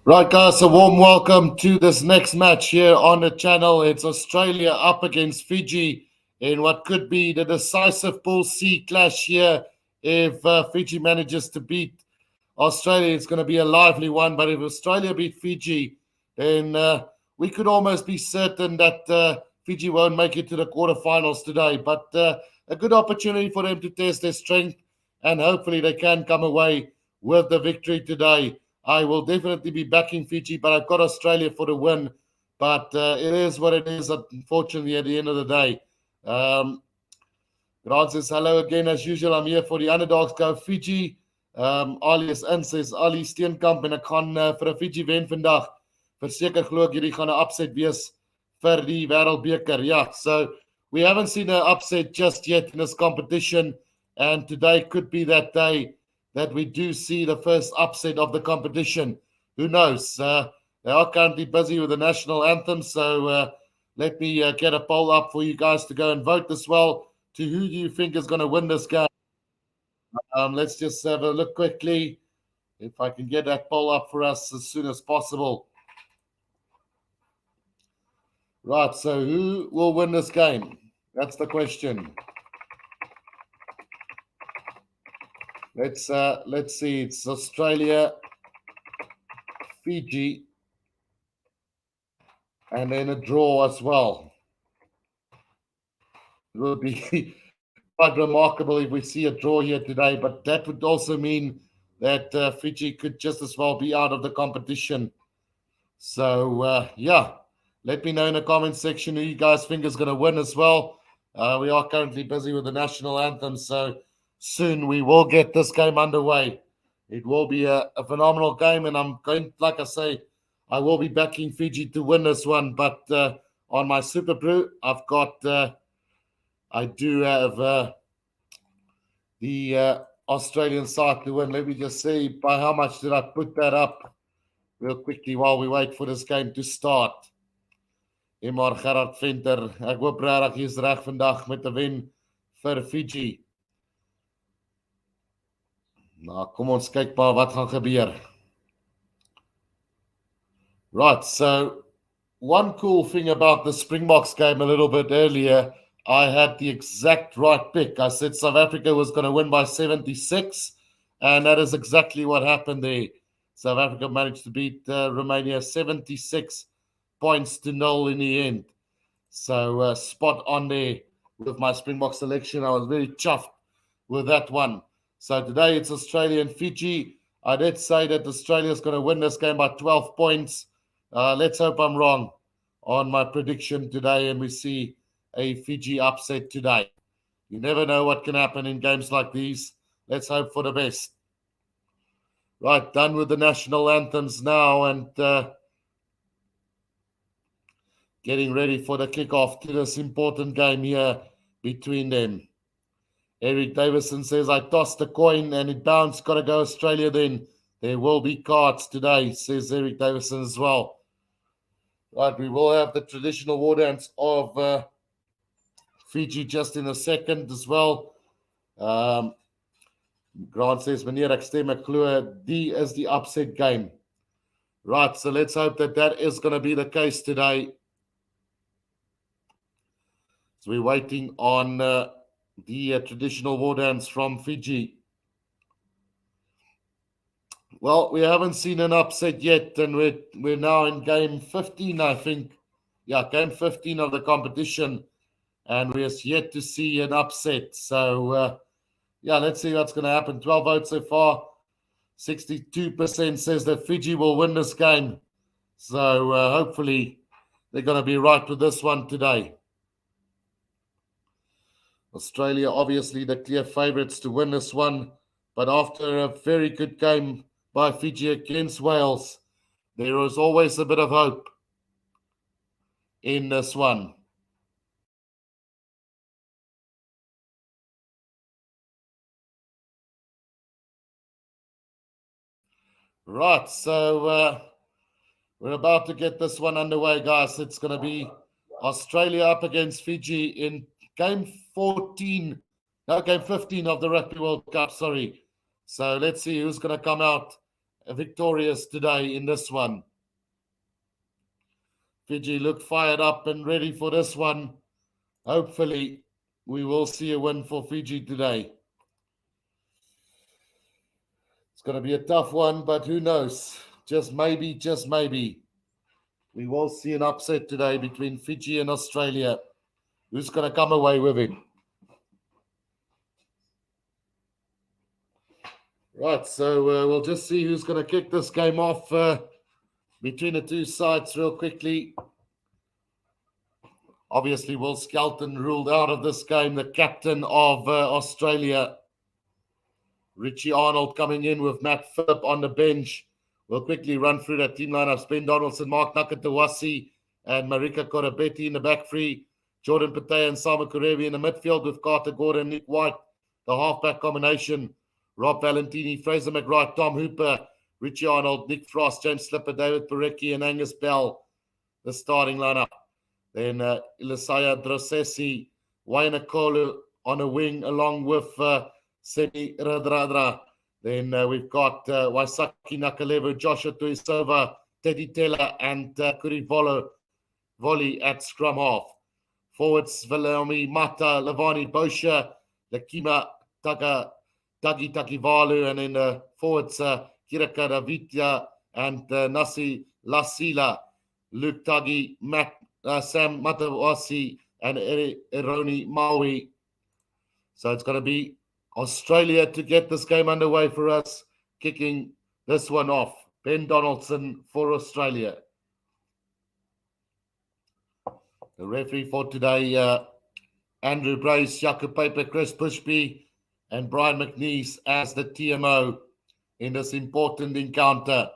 Right, guys, a warm welcome to this next match here on the channel. It's Australia up against Fiji in what could be the decisive Pool C clash here. If Fiji manages to beat Australia, it's going to be a lively one. But if Australia beat Fiji, then we could almost be certain that Fiji won't make it to the quarterfinals today. But a good opportunity for them to test their strength, and hopefully they can come away with the victory today. I will definitely be backing Fiji, but I've got Australia for the win. But it is what it is, unfortunately, at the end of the day. Grant says, hello again, as usual. I'm here for the underdogs. Go Fiji. Ali is in, says Ali Steenkamp. En ek gaan vir 'n Fiji wen vandag. Verseker glo ek hierdie gaan 'n upset wees vir die Wêreldbeker. Yeah, so we haven't seen an upset just yet in this competition. And today could be that day that we do see the first upset of the competition. Who knows? They are currently busy with the national anthem, so let me get a poll up for you guys to go and vote as well. To who do you think is going to win this game? Let's just have a look quickly if I can get that poll up for us as soon as possible. Right, so who will win this game? That's the question. Let's see. It's Australia, Fiji, and then a draw as well. It would be quite remarkable if we see a draw here today, but that would also mean that Fiji could just as well be out of the competition. So yeah, let me know in the comment section who you guys think is going to win as well. We are currently busy with the national anthem, so soon we will get this game underway. It will be a phenomenal game, and I'm going, like I say, I will be backing Fiji to win this one. But on my Super Brew, I've got, I do have the Australian side to win. Let me just see by how much did I put that up real quickly while we wait for this game to start. Emar Gerard Venter, ek hoop regtig jy's reg vandag met 'n wen vir Fiji. Nou, kom ons kyk maar wat gaan gebeur. Right, so one cool thing about the Springboks game a little bit earlier, I had the exact right pick. I said South Africa was going to win by 76, and that is exactly what happened there. South Africa managed to beat Romania 76 points to 0 in the end. So spot on there with my Springbok selection. I was very chuffed with that one. So today it's Australia and Fiji. I did say that Australia is going to win this game by 12 points. Let's hope I'm wrong on my prediction today and we see a Fiji upset today. You never know what can happen in games like these. Let's hope for the best. Right, done with the national anthems now and getting ready for the kickoff to this important game here between them. Eric Davison says, I tossed a coin and it bounced. Got to go Australia then. There will be cards today, says Eric Davison as well. Right, we will have the traditional war dance of Fiji just in a second as well. Grant says, meneer, ek stem, ek glo, die is the upset game. Right, so let's hope that that is going to be the case today. So we're waiting on the traditional war dance from Fiji. Well, we haven't seen an upset yet, and we're now in game 15, I think. Yeah, game 15 of the competition, and we're yet to see an upset. So, yeah, let's see what's going to happen. 12 votes so far. 62% says that Fiji will win this game. So, hopefully, they're going to be right with this one today. Australia, obviously, the clear favourites to win this one. But after a very good game by Fiji against Wales, there is always a bit of hope in this one. Right, so we're about to get this one underway, guys. It's going to be Australia up against Fiji in game 15 of the Rugby World Cup, sorry. So let's see who's going to come out victorious today in this one. Fiji look fired up and ready for this one. Hopefully, we will see a win for Fiji today. It's going to be a tough one, but who knows? Just maybe, we will see an upset today between Fiji and Australia. Who's going to come away with it? Right, so we'll just see who's going to kick this game off between the two sides real quickly. Obviously, Will Skelton ruled out of this game, the captain of Australia. Richie Arnold coming in with Matt Phillip on the bench. We'll quickly run through that team lineup. Ben Donaldson, Mark Nakatawasi, and Marika Korabeti in the back three. Jordan Patea and Sama Kurevi in the midfield with Carter Gordon, Nick White, the halfback combination. Rob Valentini, Fraser McWright, Tom Hooper, Richie Arnold, Nick Frost, James Slipper, David Parecki, and Angus Bell, the starting lineup. Then Ilisaya Drosesi, Wayne Akolu on a wing along with Semi Radradra. Then we've got Waisaki Nakalevu, Joshua Tuisova, Teddy Taylor, and Kurivolo Volley at scrum half. Forwards, Valomi Mata, Lavani Bosha, Lakima Tagi Takivalu, and then forwards, Kiraka Davitya and Nasi Lasila, Luke Tagi, Sam Matawasi, and Eroni Maui. So it's going to be Australia to get this game underway for us, kicking this one off. Ben Donaldson for Australia. The referee for today, Andrew Brace, Jakob Paper, Chris Pushby, and Brian McNeese as the TMO in this important encounter.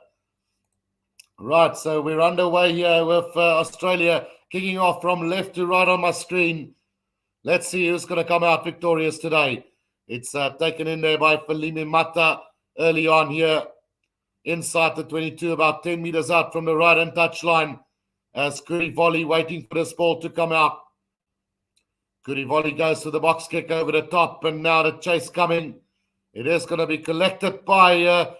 Right, so we're underway here with Australia kicking off from left to right on my screen. Let's see who's going to come out victorious today. It's taken in there by Felimi Mata early on here, inside the 22, about 10 meters out from the right-hand touchline, as Kurivoli waiting for this ball to come out. Kurivoli goes to the box kick over the top, and now the chase coming. It is going to be collected by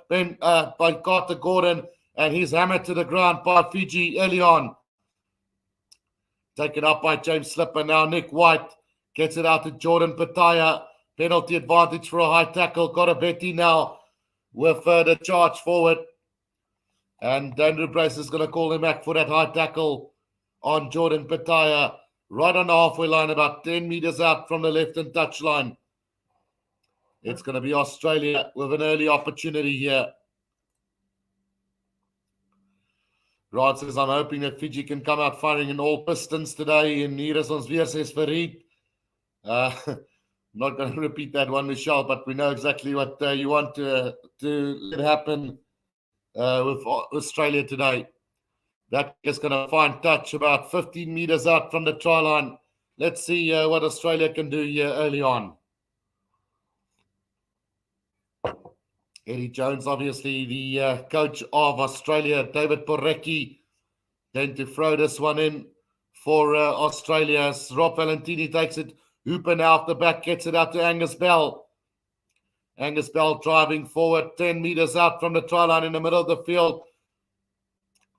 Carter Gordon, and he's hammered to the ground by Fiji early on. Taken up by James Slipper. Now Nick White gets it out to Jordan Patea. Penalty advantage for a high tackle. Korabeti now with the charge forward. And Andrew Brace is going to call him back for that high tackle on Jordan Patea. Right on the halfway line, about 10 meters out from the left-hand touchline. It's going to be Australia with an early opportunity here. Rod says, I'm hoping that Fiji can come out firing in all pistons today. And hier is ons weer, says Farid. I'm not going to repeat that one, Michelle, but we know exactly what you want to let happen with Australia today. That is going to find touch about 15 meters out from the try line. Let's see what Australia can do here early on. Eddie Jones, obviously the coach of Australia, David Parecki, going to throw this one in for Australia as Rob Valentini takes it. Hooper now off the back, gets it out to Angus Bell. Angus Bell driving forward 10 meters out from the try line in the middle of the field.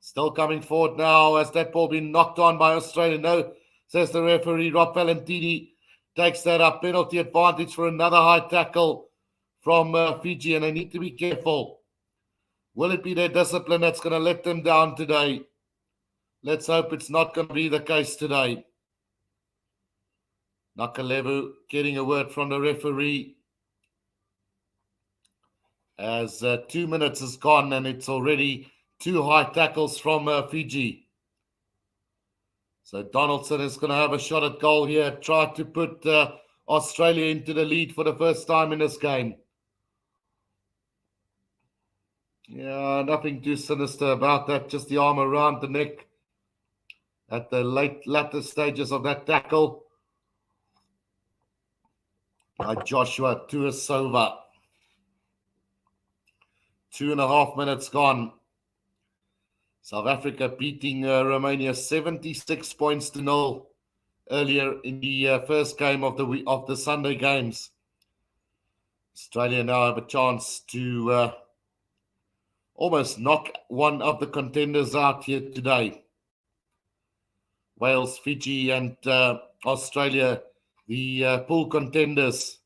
Still coming forward now as that ball been knocked on by Australia. No, says the referee. Rob Valentini takes that up. Penalty advantage for another high tackle from Fiji, and they need to be careful. Will it be their discipline that's going to let them down today? Let's hope it's not going to be the case today. Nakalevu getting a word from the referee as 2 minutes has gone and it's already 2 high tackles from Fiji. So Donaldson is going to have a shot at goal here. Try to put Australia into the lead for the first time in this game. Yeah, nothing too sinister about that. Just the arm around the neck at the latter stages of that tackle by Joshua Tuisova. 2.5 minutes gone. South Africa beating Romania 76 points to 0 earlier in the first game of the Sunday games. Australia now have a chance to almost knock one of the contenders out here today. Wales, Fiji, and Australia, the pool contenders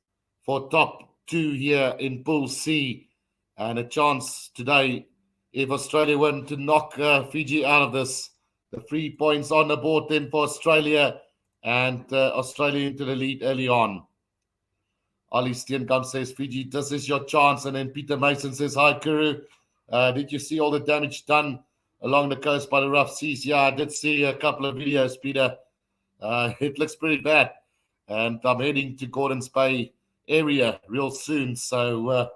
for top two here in Pool C. And a chance today, if Australia were to knock Fiji out of this, the 3 points on the board then for Australia, and Australia into the lead early on. Ali Steenkamp says, Fiji, this is your chance. And then Peter Mason says, hi, Kuru. Did you see all the damage done along the coast by the rough seas? Yeah, I did see a couple of videos, Peter. It looks pretty bad. And I'm heading to Gordons Bay area real soon. So,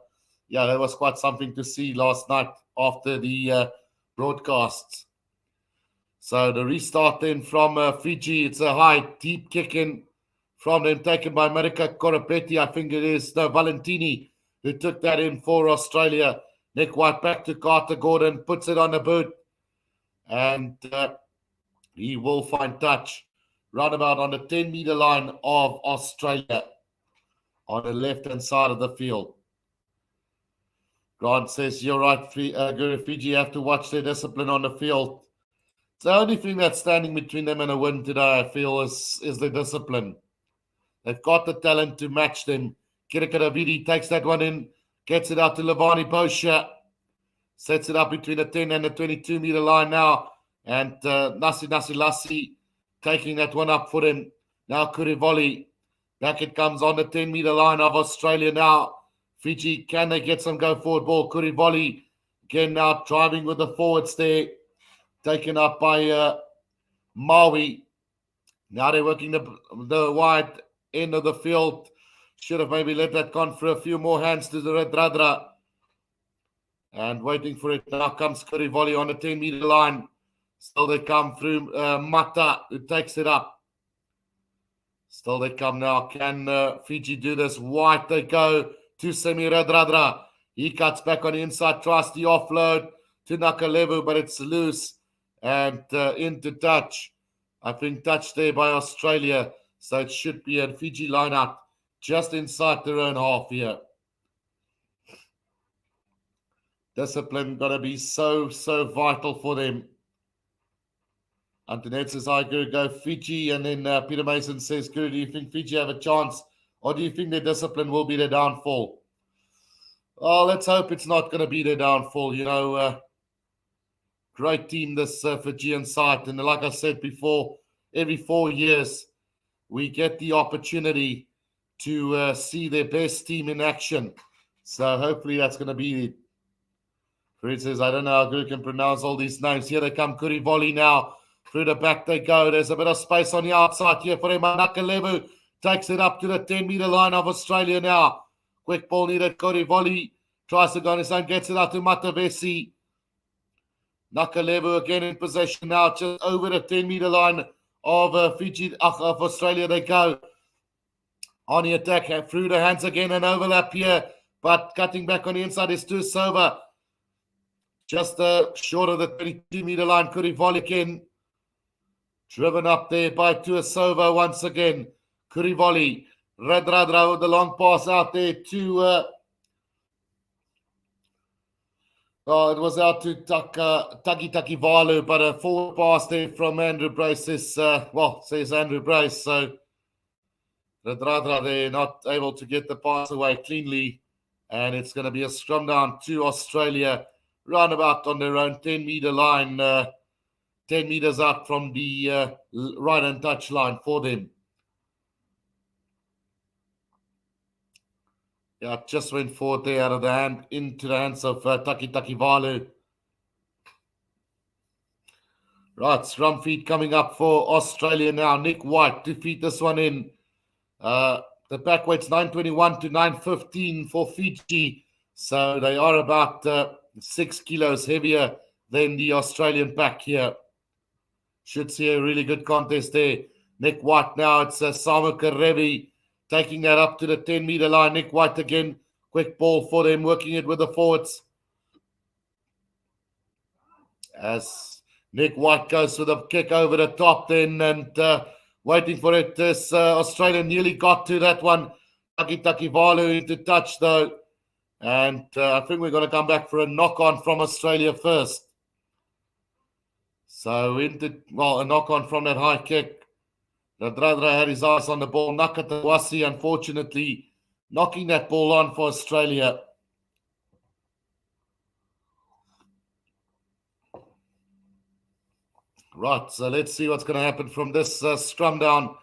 yeah, that was quite something to see last night after the broadcasts. So the restart then from Fiji, it's a high, deep kick in from them, taken by Marika Koropetti, I think it is, no, Valentini, who took that in for Australia. Nick White back to Carter Gordon, puts it on the boot, and he will find touch roundabout on the 10-meter line of Australia on the left-hand side of the field. Grant says, you're right, Guru, Fiji have to watch their discipline on the field. It's the only thing that's standing between them and a win today, I feel, is the discipline. They've got the talent to match them. Kirikadavidi takes that one in, gets it out to Lavani Bosha, sets it up between the 10 and the 22-meter line now, and Nasi Lassi taking that one up for him. Now Kurivoli, back it comes on the 10-meter line of Australia now. Fiji, can they get some go-forward ball? Kurivoli, again now driving with the forwards there. Taken up by Maui. Now they're working the wide end of the field. Should have maybe let that gone for a few more hands to the Radradra. And waiting for it. Now comes Kurivoli on the 10-meter line. Still they come through Mata, who takes it up. Still they come now. Can Fiji do this? Wide they go to Semi Radradra. He cuts back on the inside, tries the offload to Nakalevu, but it's loose. And into touch. I think touch there by Australia. So it should be a Fiji lineup just inside their own half here. Discipline got to be so vital for them. Antoinette says, I go Fiji. And then Peter Mason says, Guru, do you think Fiji have a chance? Or do you think their discipline will be their downfall? Oh, let's hope it's not going to be their downfall. You know, great team, this Fijian side. And like I said before, every 4 years, we get the opportunity to see their best team in action. So hopefully that's going to be it. Fred says, I don't know how Guru can pronounce all these names. Here they come, Kurivoli now. Through the back they go. There's a bit of space on the outside here for him. Nakalevu takes it up to the 10-meter line of Australia now. Quick ball needed. Kurivoli tries to go on his own, gets it out to Matavesi. Nakalevu again in possession now, just over the 10-meter line of Fiji, of Australia they go. On the attack, through the hands again, an overlap here, but cutting back on the inside is Tuisova. Just short of the 22-meter line, Kurivoli again. Driven up there by Tuisova once again. Kurivoli, Radradra with the long pass out there to... it was out to Taki Takivalu, but a forward pass there from Andrew Brace says Andrew Brace. So Radradra there not able to get the pass away cleanly. And it's going to be a scrum down to Australia, roundabout on their own 10-meter line, 10 meters out from the right-hand touch line for them. Yeah, just went forward there out of the hand, into the hands of Taki Takivalu. Right, scrum feed coming up for Australia now. Nick White to feed this one in. The back weight's 921 to 915 for Fiji. So they are about 6 kilos heavier than the Australian pack here. Should see a really good contest there. Nick White now, it's Samu Karevi taking that up to the 10-meter line. Nick White again. Quick ball for them, working it with the forwards. As Nick White goes with a kick over the top then, and waiting for it. This Australian nearly got to that one. Taki Takivalu into touch though. And I think we're going to come back for a knock-on from Australia first. So, a knock-on from that high kick. Radradra had his eyes on the ball. Nakatawasi, unfortunately, knocking that ball on for Australia. Right, so let's see what's going to happen from this scrum down.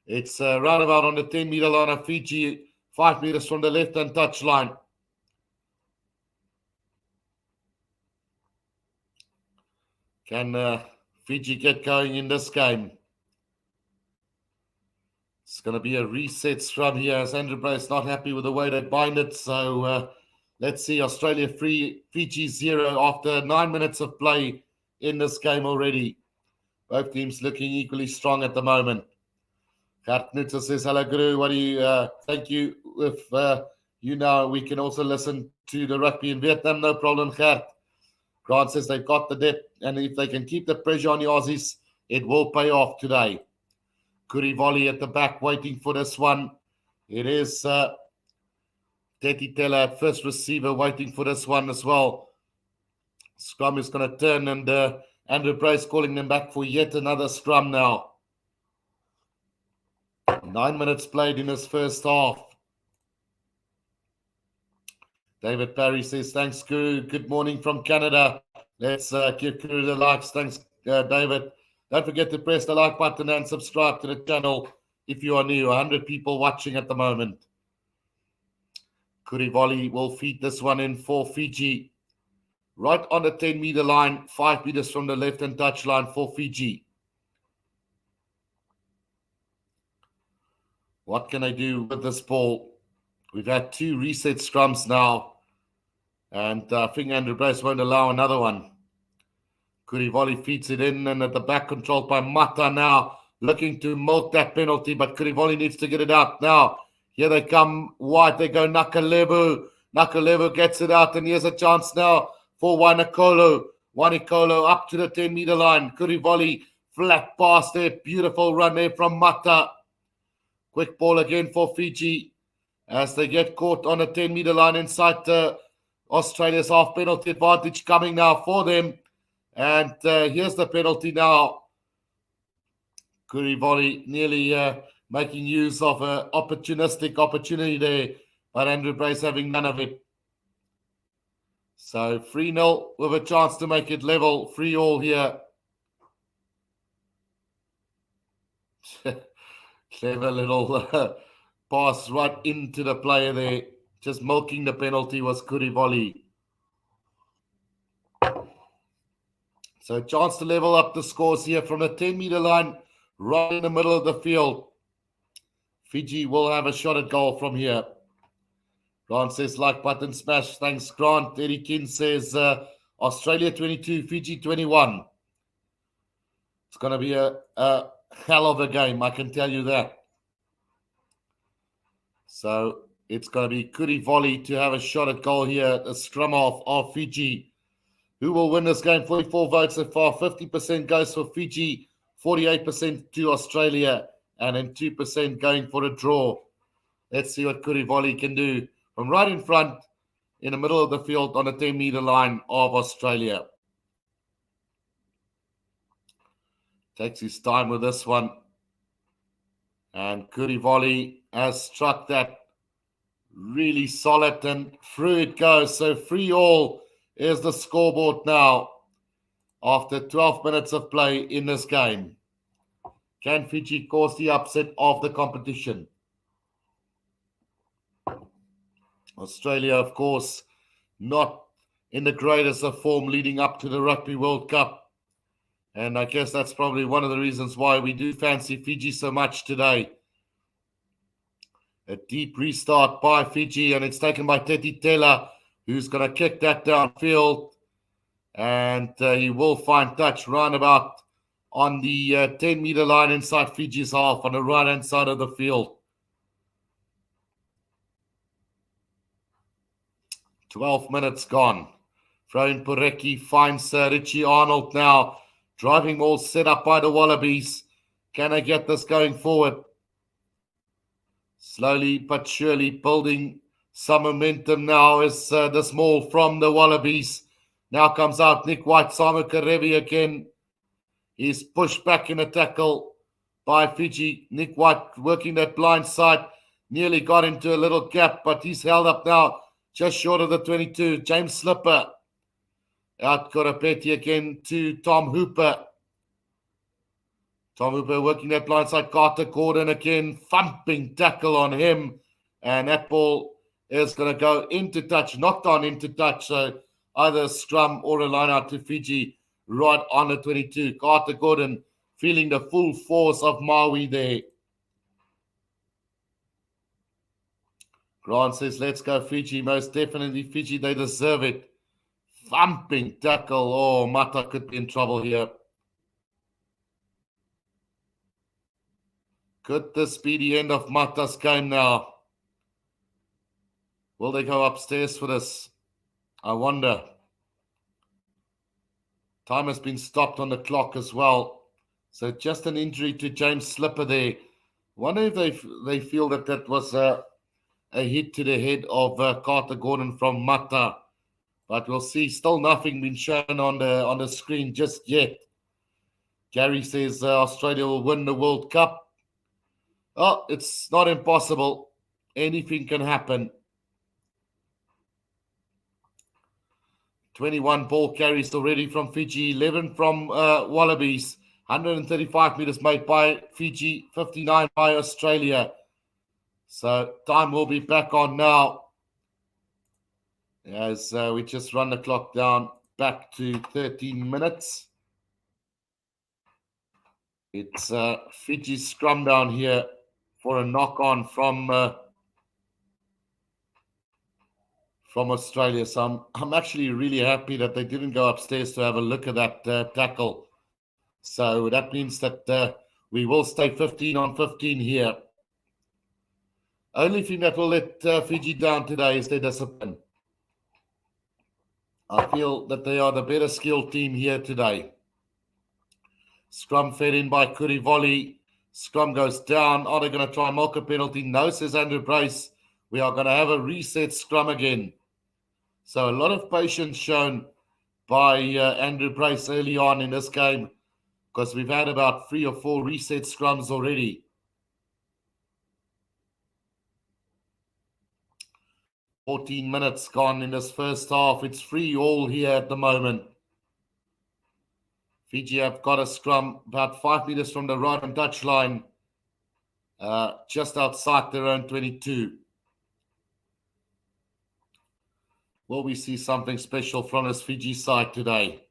It's roundabout on the 10-meter line of Fiji, 5 meters from the left-hand touch line. Can Fiji get going in this game? It's going to be a reset scrum here as Andrew Brace not happy with the way they bind it. So let's see, Australia 3, Fiji 0 after 9 minutes of play in this game already. Both teams looking equally strong at the moment. Gert Knutzer says, hello, Guru. What do you, thank you. If you know, we can also listen to the rugby in Vietnam. No problem, Gert. Grant says they've got the depth, and if they can keep the pressure on the Aussies, it will pay off today. Kurivoli at the back waiting for this one. It is Teti Teller at first receiver waiting for this one as well. Scrum is going to turn, and Andrew Brace calling them back for yet another scrum now. 9 minutes played in his first half. David Parry says, thanks, Guru. Good morning from Canada. Let's give Guru the likes. Thanks, David. Don't forget to press the like button and subscribe to the channel if you are new. 100 people watching at the moment. Kurivoli will feed this one in for Fiji. Right on the 10-meter line, 5 meters from the left-hand touch line for Fiji. What can I do with this ball? We've had 2 reset scrums now. And I think Andrew Brace won't allow another one. Kurivoli feeds it in, and at the back controlled by Mata now. Looking to milk that penalty, but Kurivoli needs to get it out now. Here they come wide. They go Nakalevu. Nakalevu gets it out, and here's a chance now for Wanakolo. Wanakolo up to the 10-meter line. Kurivoli flat pass there. Beautiful run there from Mata. Quick ball again for Fiji as they get caught on a 10-meter line inside Australia's half penalty advantage coming now for them. And here's the penalty now. Kurivoli nearly making use of an opportunistic opportunity there, but Andrew Brace having none of it. So 3-0 with a chance to make it level. 3-all here. Clever little pass right into the player there. Just milking the penalty was Kurivoli. So a chance to level up the scores here from the 10-meter line, right in the middle of the field. Fiji will have a shot at goal from here. Grant says, like button smash. Thanks, Grant. Eddie Kin says, Australia 22, Fiji 21. It's going to be a hell of a game, I can tell you that. So it's going to be Kurivoli to have a shot at goal here, a scrum off of Fiji. Who will win this game? 44 votes so far. 50% goes for Fiji, 48% to Australia, and then 2% going for a draw. Let's see what Kurivoli can do from right in front in the middle of the field on the 10-meter line of Australia. Takes his time with this one. And Kurivoli has struck that really solid, and through it goes. So 3-all is the scoreboard now after 12 minutes of play in this game. Can Fiji cause the upset of the competition? Australia, of course, not in the greatest of form leading up to the Rugby World Cup. And I guess that's probably one of the reasons why we do fancy Fiji so much today. A deep restart by Fiji, and it's taken by Teti Teller, who's going to kick that downfield. And he will find touch roundabout on the 10-meter line inside Fiji's half on the right-hand side of the field. 12 minutes gone. Throw-in Porecki finds Richie Arnold now. Driving ball set up by the Wallabies. Can I get this going forward? Slowly but surely building some momentum now as the small from the Wallabies. Now comes out Nick White, Simon Karevi again. He's pushed back in a tackle by Fiji. Nick White working that blind side. Nearly got into a little gap, but he's held up now just short of the 22. James Slipper out Korapeti again to Tom Hooper. Tom Hooper working that blind side. Carter Gordon again, thumping tackle on him. And that ball is going to go into touch, knocked on into touch. So either a scrum or a line out to Fiji right on the 22. Carter Gordon feeling the full force of Maui there. Grant says, let's go Fiji. Most definitely Fiji, they deserve it. Thumping tackle. Oh, Mata could be in trouble here. Could this be the end of Mata's game now? Will they go upstairs for this? I wonder. Time has been stopped on the clock as well. So just an injury to James Slipper there. Wonder if they feel that was a hit to the head of Carter Gordon from Mata. But we'll see. Still nothing been shown on the screen just yet. Gary says Australia will win the World Cup. Oh, it's not impossible. Anything can happen. 21 ball carries already from Fiji, 11 from Wallabies, 135 meters made by Fiji, 59 by Australia. So time will be back on now as we just run the clock down back to 13 minutes. It's Fiji's scrum down here for a knock-on from Australia. So I'm actually really happy that they didn't go upstairs to have a look at that tackle. So that means that we will stay 15 on 15 here. Only thing that will let Fiji down today is their discipline. I feel that they are the better skilled team here today. Scrum fed in by Kurivoli. Scrum goes down. Are they going to try and milk a penalty? No, says Andrew Brace. We are going to have a reset scrum again. So a lot of patience shown by Andrew Brace early on in this game because we've had about 3 or 4 reset scrums already. 14 minutes gone in this first half. It's 3-3 here at the moment. Fiji have got a scrum about 5 meters from the right and touch line, just outside their own 22. Will we see something special from this Fiji side today?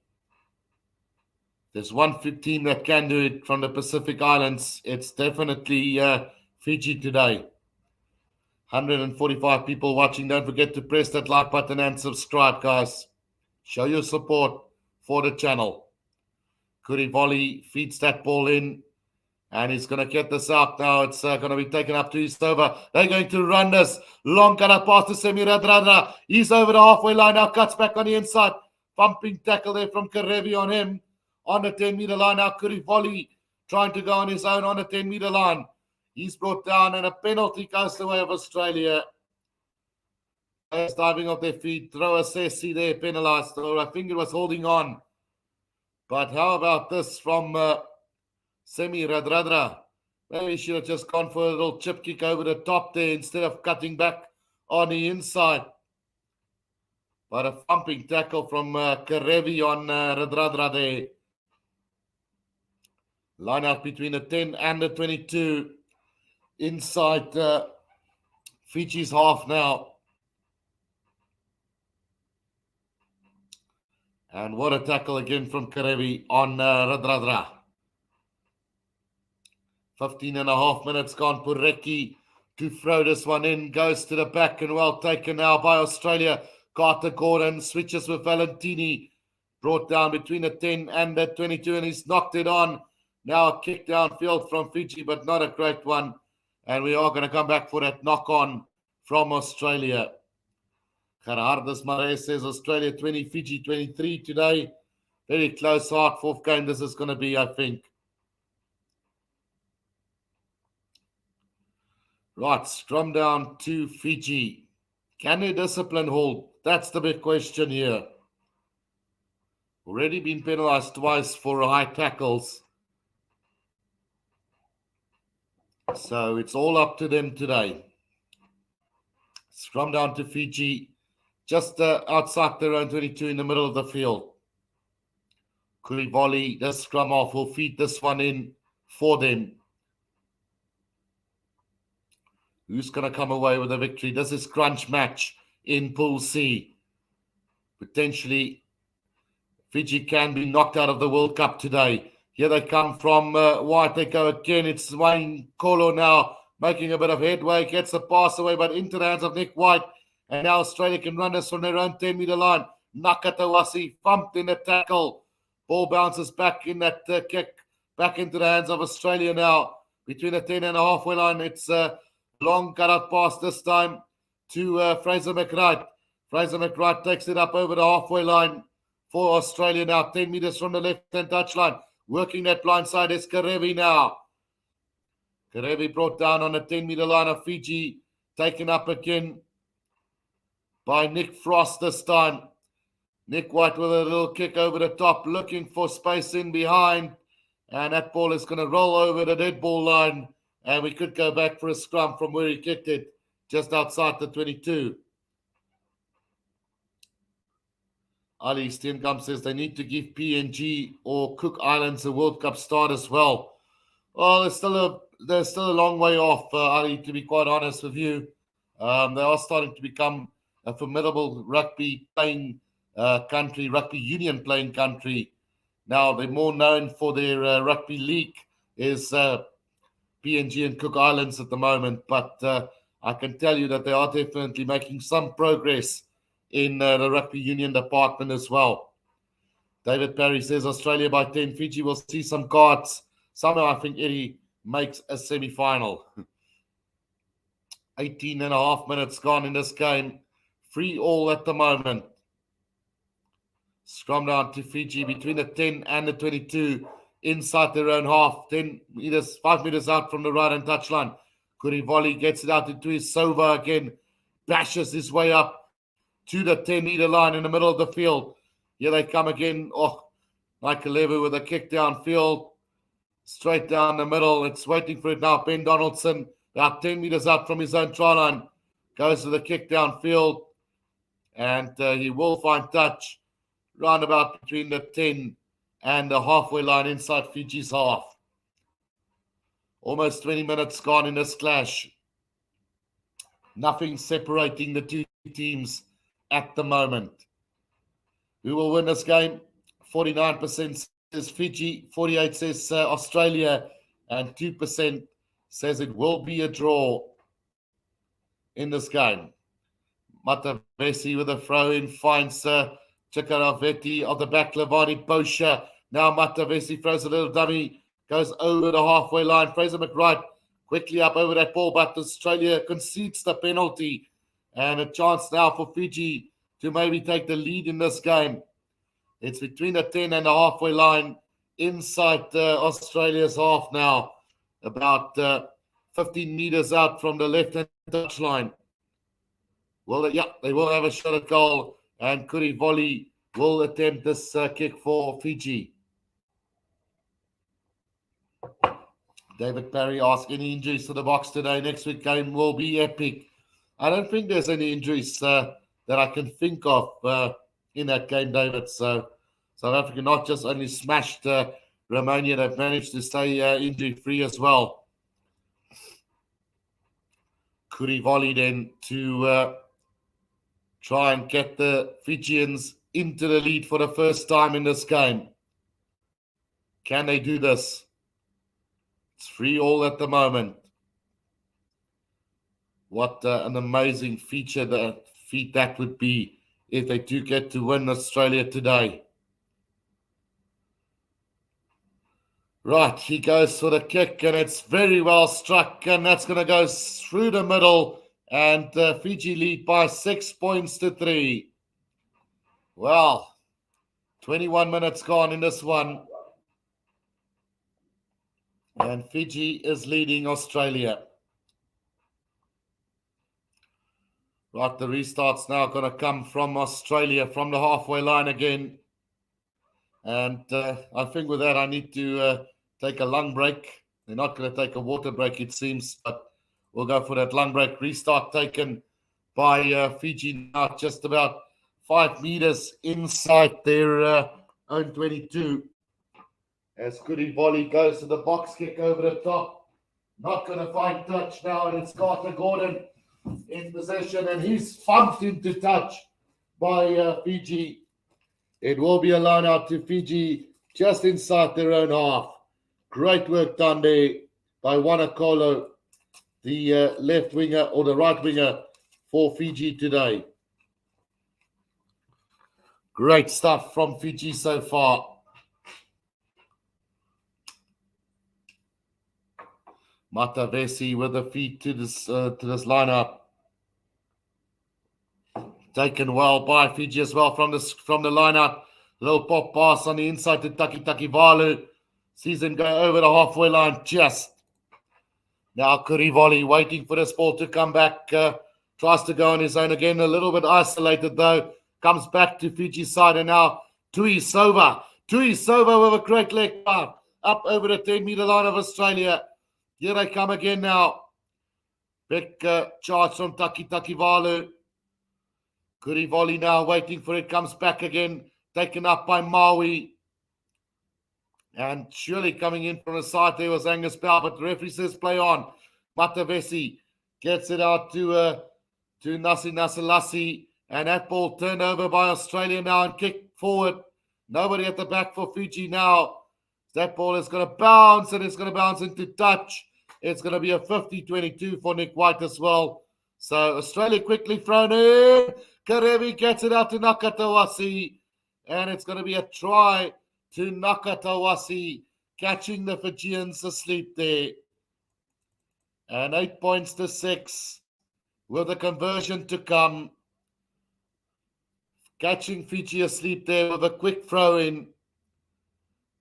There's one team that can do it from the Pacific Islands. It's definitely Fiji today. 145 people watching. Don't forget to press that like button and subscribe, guys. Show your support for the channel. Kurivoli feeds that ball in. And he's going to get this out now. It's going to be taken up to Eastover. They're going to run this. Long cut pass to Semi Radradra. He's over the halfway line now. Cuts back on the inside. Pumping tackle there from Karevi on him. On the 10-meter line now. Kurivoli trying to go on his own on the 10-meter line. He's brought down and a penalty goes the way of Australia. Players diving off their feet. Throw a Sessi there. Penalised. Or I think it was holding on. But how about this from Semi Radradra? Maybe he should have just gone for a little chip kick over the top there instead of cutting back on the inside. But a thumping tackle from Karevi on Radradra there. Line out between the 10 and the 22. Inside Fiji's half now. And what a tackle again from Karevi on Radradra. 15 and a half minutes gone. Pureki to throw this one in. Goes to the back and well taken now by Australia. Carter Gordon switches with Valentini. Brought down between the 10 and the 22 and he's knocked it on. Now a kick downfield from Fiji, but not a great one. And we are going to come back for that knock-on from Australia. Gerhardus Marais says Australia 20, Fiji 23 today. Very close, hard fourth game this is going to be, I think. Right, scrum down to Fiji. Can their discipline hold? That's the big question here. Already been penalised twice for high tackles. So it's all up to them today. Scrum down to Fiji, just outside their own 22 in the middle of the field. Kurivoli, the scrum off, will feed this one in for them. Who's going to come away with a victory? This is crunch match in Pool C. Potentially, Fiji can be knocked out of the World Cup today. Here they come from White. They go again. It's Wayne Kolo now making a bit of headway. Gets the pass away, but into the hands of Nick White. And now Australia can run this from their own 10-meter line. Nakatawasi bumped in the tackle. Ball bounces back in that kick. Back into the hands of Australia now. Between the 10 and the halfway line, it's a long cut-out pass this time to Fraser McWright. Fraser McWright takes it up over the halfway line for Australia now. 10 meters from the left-hand touchline. Working that blind side is Karevi now. Karevi brought down on the 10-meter line of Fiji. Taken up again by Nick Frost this time. Nick White with a little kick over the top, looking for space in behind. And that ball is going to roll over the dead ball line. And we could go back for a scrum from where he kicked it, just outside the 22. Ali Steenkamp says they need to give PNG or Cook Islands a World Cup start as well. Well, there's still a long way off, Ali, to be quite honest with you. They are starting to become a formidable rugby playing country, rugby union playing country. Now, they're more known for their rugby league is PNG and Cook Islands at the moment, but I can tell you that they are definitely making some progress in the rugby union department as well. David Parry says Australia by 10. Fiji will see some cards. Somehow I think Eddie makes a semi-final. 18 and a half minutes gone in this game. 3-3 at the moment. Scrum down to Fiji between the 10 and the 22. Inside their own half. 10 meters, 5 meters out from the right-hand touchline. Kurivoli gets it out into his Sova again. Bashes his way up to the 10-meter line in the middle of the field. Here they come again. Oh, Michael Lever with a kick downfield. Straight down the middle. It's waiting for it now. Ben Donaldson, about 10 meters out from his own try line. Goes to the kick downfield. And he will find touch round about between the 10 and the halfway line inside Fiji's half. Almost 20 minutes gone in this clash. Nothing separating the two teams at the moment. Who will win this game? 49% says Fiji, 48% says Australia, and 2% says it will be a draw in this game. Matavesi with a throw-in finds Chikaraveti of the back, Lavani Bosha. Now Matavesi throws a little dummy, goes over the halfway line. Fraser McWright quickly up over that ball, but Australia concedes the penalty. And a chance now for Fiji to maybe take the lead in this game. It's between the 10 and the halfway line inside Australia's half now. About 15 meters out from the left-hand touchline. Well, yeah, they will have a shot at goal. And Kurivoli will attempt this kick for Fiji. David Parry asks, any injuries to the box today? Next week game will be epic. I don't think there's any injuries that I can think of in that game, David. So South Africa not just only smashed Romania, they've managed to stay injury-free as well. Kurivoli then to try and get the Fijians into the lead for the first time in this game. Can they do this? It's 3-3 at the moment. What an amazing feat that would be if they do get to win Australia today. Right, he goes for the kick, and it's very well struck, and that's going to go through the middle, and Fiji lead by 6 points to 3. Well, 21 minutes gone in this one, and Fiji is leading Australia. Right, the restart's now going to come from Australia, from the halfway line again. And I think with that, I need to take a lung break. They're not going to take a water break, it seems, but we'll go for that lung break. Restart taken by Fiji now, just about 5 meters inside their own 22. As Kuri Volley goes to the box kick over the top. Not going to find touch now, and it's Carter Gordon in possession, and he's bumped into touch by Fiji. It will be a line out to Fiji just inside their own half. Great work done there by Wanakolo, the left winger or the right winger for Fiji today. Great stuff from Fiji so far. Matavesi with the feet to this lineup. Taken well by Fiji as well from the lineup. Little pop pass on the inside to Taki Valu. Sees him go over the halfway line just. Now Kurivoli waiting for this ball to come back. Tries to go on his own again. A little bit isolated though. Comes back to Fiji's side, and now Tui Sova with a great leg pass up over the 10-meter line of Australia. Here they come again now. Big charge from Taki Valu. Kurivoli now waiting for it. Comes back again. Taken up by Maui. And surely coming in from the side there was Angus Bell, but the referee says play on. Matavesi gets it out to Nasi Nasalasi. And that ball turned over by Australia now and kicked forward. Nobody at the back for Fiji now. That ball is going to bounce, and it's going to bounce into touch. It's going to be a 50-22 for Nick White as well. So Australia quickly thrown in. Karevi gets it out to Nakatawasi. And it's going to be a try to Nakatawasi, catching the Fijians asleep there. And 8 points to 6 with a conversion to come. Catching Fiji asleep there with a quick throw in.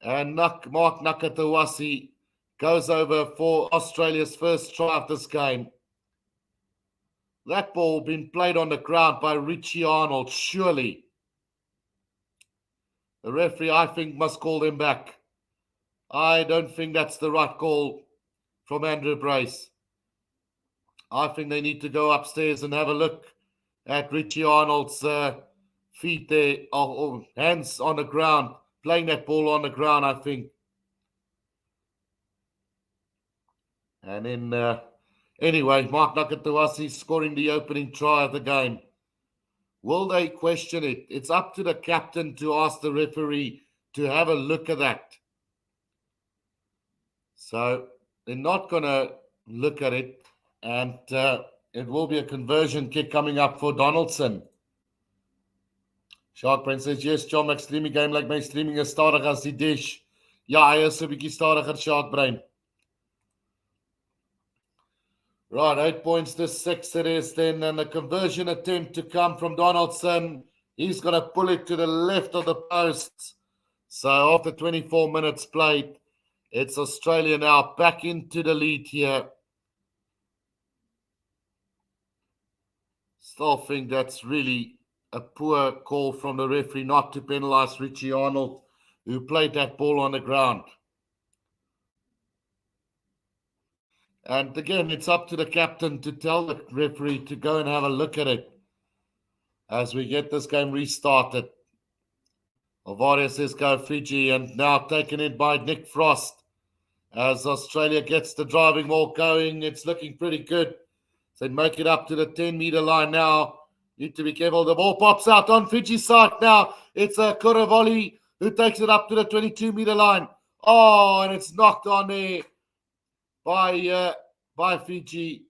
And Mark Nakatawasi goes over for Australia's first try of this game. That ball been played on the ground by Richie Arnold, surely. The referee, I think, must call them back. I don't think that's the right call from Andrew Brace. I think they need to go upstairs and have a look at Richie Arnold's feet there, or hands on the ground, playing that ball on the ground, I think. And then, anyway, Mark Nakatawasi scoring the opening try of the game. Will they question it? It's up to the captain to ask the referee to have a look at that. So they're not going to look at it, and it will be a conversion kick coming up for Donaldson. Sharkbrain says, yes, John, ek streaming game like my streaming is stadiger as die dish. Ja, hy is 'n bietjie stadiger, Sharkbrain. Right, 8 points to 6 it is then, and a conversion attempt to come from Donaldson. He's going to pull it to the left of the post. So after 24 minutes played, it's Australia now back into the lead here. Still think that's really a poor call from the referee not to penalise Richie Arnold, who played that ball on the ground. And again, it's up to the captain to tell the referee to go and have a look at it as we get this game restarted. Alvaria says go Fiji, and now taken in by Nick Frost as Australia gets the driving ball going. It's looking pretty good. So they make it up to the 10-meter line now. Need to be careful. The ball pops out on Fiji's side now. It's a Kuravoli who takes it up to the 22-meter line. Oh, and it's knocked on there by Fiji.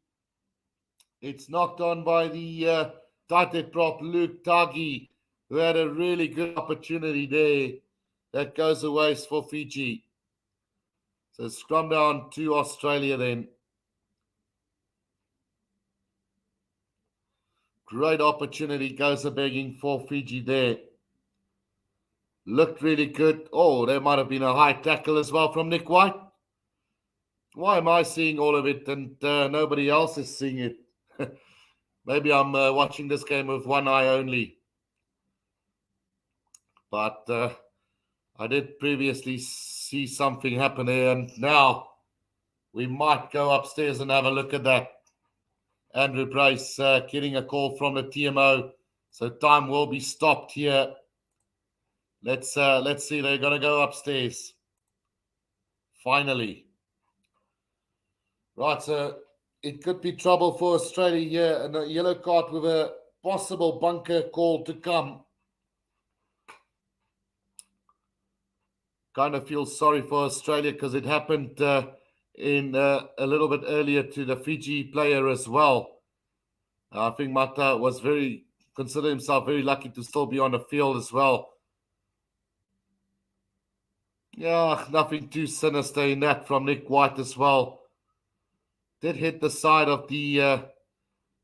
It's knocked on by the tight prop Luke Tagi, who had a really good opportunity there. That goes away for Fiji. So scrum down to Australia then. Great opportunity goes a begging for Fiji there. Looked really good. Oh, there might have been a high tackle as well from Nick White. Why am I seeing all of it and nobody else is seeing it? Maybe I'm watching this game with one eye only. But I did previously see something happen here, and now we might go upstairs and have a look at that. Andrew Bryce getting a call from the TMO, so time will be stopped here. Let's see. They're gonna go upstairs. Finally, right. So it could be trouble for Australia here, and a yellow card with a possible bunker call to come. Kind of feel sorry for Australia because it happened in a little bit earlier to the Fiji player as well. I think Mata was considered himself very lucky to still be on the field as well. Yeah, nothing too sinister in that from Nick White as well. Did hit the side of the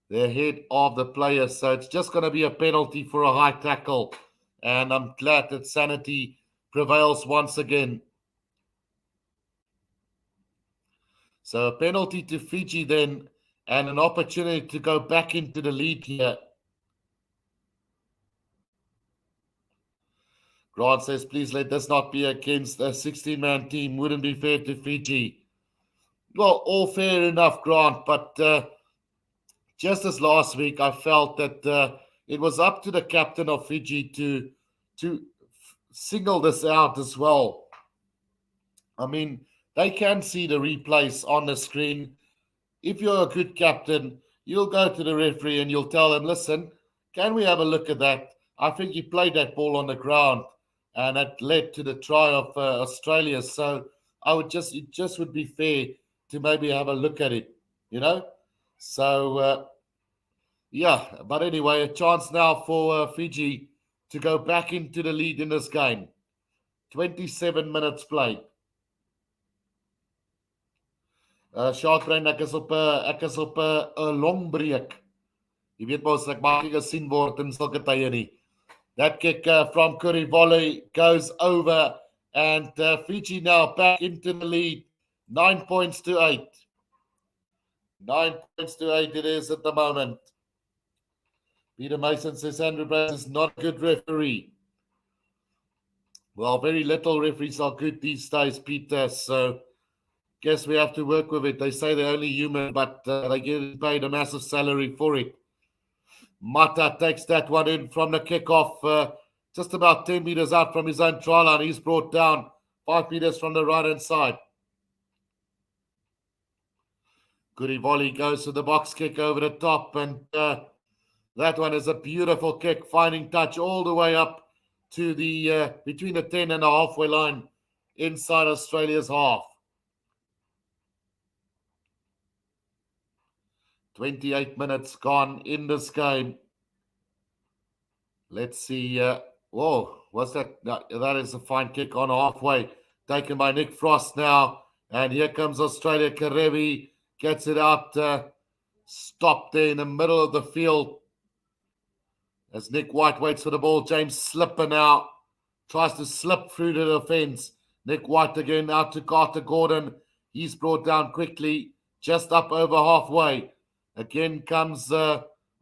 head of the player, so it's just going to be a penalty for a high tackle. And I'm glad that sanity prevails once again. So a penalty to Fiji then, and an opportunity to go back into the lead here. Grant says, please let this not be against a 16-man team. Wouldn't be fair to Fiji. Well, all fair enough, Grant, but just as last week, I felt that it was up to the captain of Fiji to single this out as well. I mean, they can see the replays on the screen. If you're a good captain, you'll go to the referee and you'll tell him, listen, can we have a look at that? I think he played that ball on the ground, and that led to the try of Australia. So it just would be fair to maybe have a look at it, you know? So, yeah, but anyway, a chance now for Fiji to go back into the lead in this game. 27 minutes played. Sharkbrain, ek is op 'n longbreek. Jy weet mos ek maak nie gesien word in sulke tye nie. That kick from Curry volley goes over, and Fiji now back into the lead. 9 points to 8. 9 points to 8 it is at the moment. Peter Mason says Andrew Brass is not a good referee. Well, very little referees are good these days, Peter, so guess we have to work with it. They say they're only human, but they get paid a massive salary for it. Mata takes that one in from the kickoff, just about 10 meters out from his own try line. He's brought down 5 meters from the right-hand side. Goody volley goes to the box kick over the top, and that one is a beautiful kick, finding touch all the way up to the between the 10 and the halfway line inside Australia's half. 28 minutes gone in this game. Let's see. Whoa, what's that? No, that is a fine kick on halfway. Taken by Nick Frost now. And here comes Australia. Karevi gets it out. Stopped there in the middle of the field. As Nick White waits for the ball. James Slipper now tries to slip through the defense. Nick White again out to Carter Gordon. He's brought down quickly. Just up over halfway. Again comes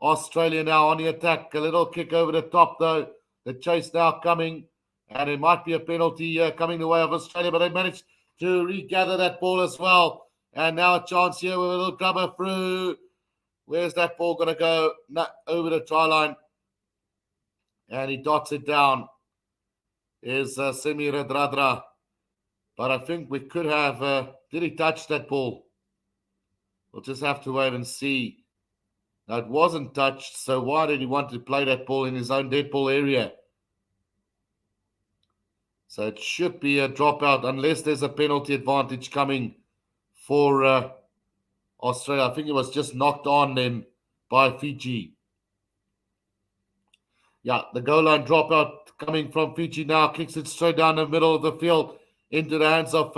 Australia now on the attack. A little kick over the top, though. The chase now coming. And it might be a penalty coming the way of Australia, but they managed to regather that ball as well. And now a chance here with a little grubber through. Where's that ball going to go? No, over the try line. And he dots it down. Is Semi Radradra. But I think we could have... did he touch that ball? We'll just have to wait and see. Now, it wasn't touched, so why did he want to play that ball in his own dead ball area? So it should be a dropout unless there's a penalty advantage coming for Australia. I think it was just knocked on then by Fiji. Yeah, the goal line dropout coming from Fiji now. Kicks it straight down the middle of the field into the hands of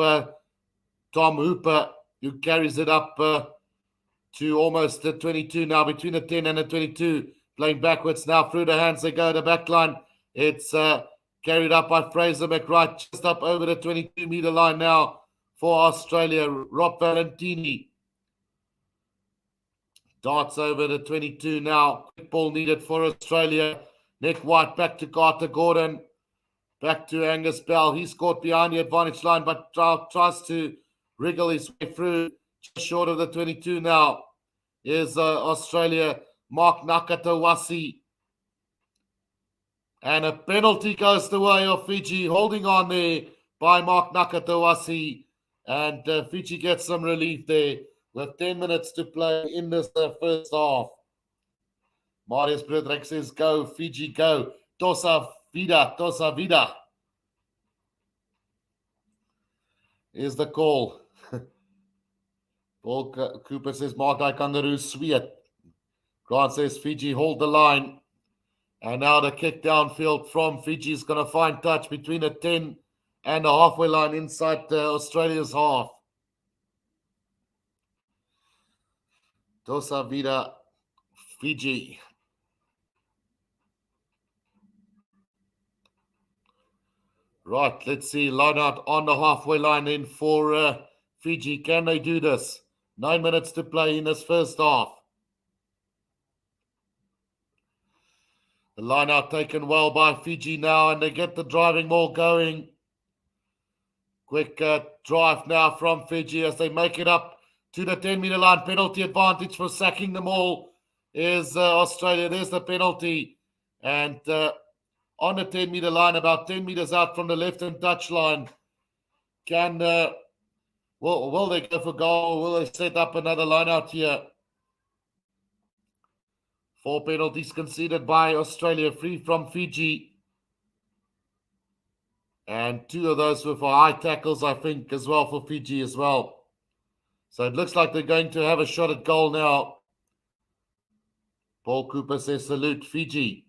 Tom Hooper, who carries it up to almost the 22 now, between the 10 and the 22, playing backwards now through the hands. They go to the back line. It's carried up by Fraser McWright, just up over the 22-meter line now for Australia. Rob Valentini Darts over the 22 now. Quick ball needed for Australia. Nick White back to Carter Gordon. Back to Angus Bell. He's caught behind the advantage line, but tries to wriggle his way through. Just short of the 22 now is Australia. Mark Nakatawasi. And a penalty goes the way of Fiji, holding on there by Mark Nakatawasi. And Fiji gets some relief there with 10 minutes to play in this first half. Marius Bredrek says, go, Fiji, go. Tosa vida. Is the call. Paul Cooper says, Mark Kangaroo, sweet. Grant says, Fiji, hold the line. And now the kick downfield from Fiji is going to find touch between the 10 and the halfway line inside Australia's half. Tosa vida, Fiji. Right, let's see. Line out on the halfway line in for Fiji. Can they do this? 9 minutes to play in this first half. The line out taken well by Fiji now, and they get the driving ball going. Quick drive now from Fiji as they make it up to the 10-meter line. Penalty advantage for sacking the ball is Australia. There's the penalty. And on the 10-meter line, about 10 meters out from the left-hand touch line. Will they go for goal? Will they set up another line out here? 4 penalties conceded by Australia, 3 from Fiji. And 2 of those were for high tackles, I think, as well for Fiji as well. So it looks like they're going to have a shot at goal now. Paul Cooper says, salute Fiji.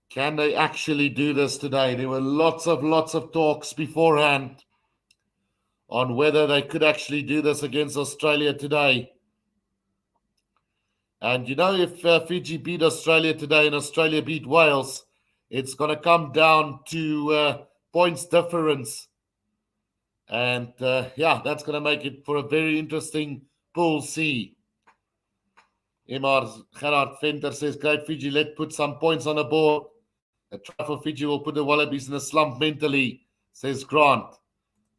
Can they actually do this today? There were lots of talks beforehand on whether they could actually do this against Australia today. And you know, if Fiji beat Australia today and Australia beat Wales, it's going to come down to points difference. And that's going to make it for a very interesting Pool C. Gerard Venter says, great Fiji, let's put some points on the board. A try for Fiji will put the Wallabies in a slump mentally, says Grant.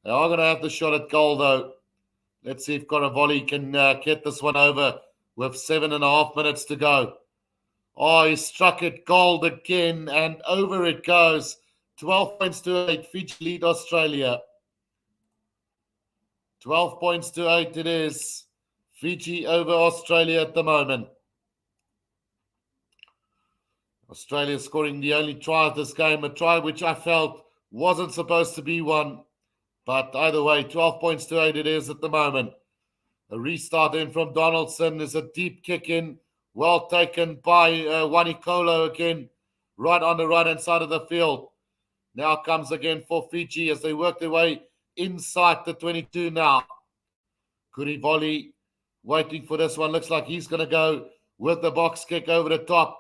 They are going to have the shot at goal, though. Let's see if Koravoli can get this one over with 7.5 minutes to go. Oh, he struck it gold again, and over it goes. 12 points to 8. Fiji lead Australia. 12 points to 8 it is. Fiji over Australia at the moment. Australia scoring the only try of this game, a try which I felt wasn't supposed to be one. But either way, 12 points to 8 it is at the moment. A restart in from Donaldson is a deep kick in. Well taken by Wanikolo again, right on the right-hand side of the field. Now comes again for Fiji as they work their way inside the 22 now. Kurivoli waiting for this one. Looks like he's going to go with the box kick over the top.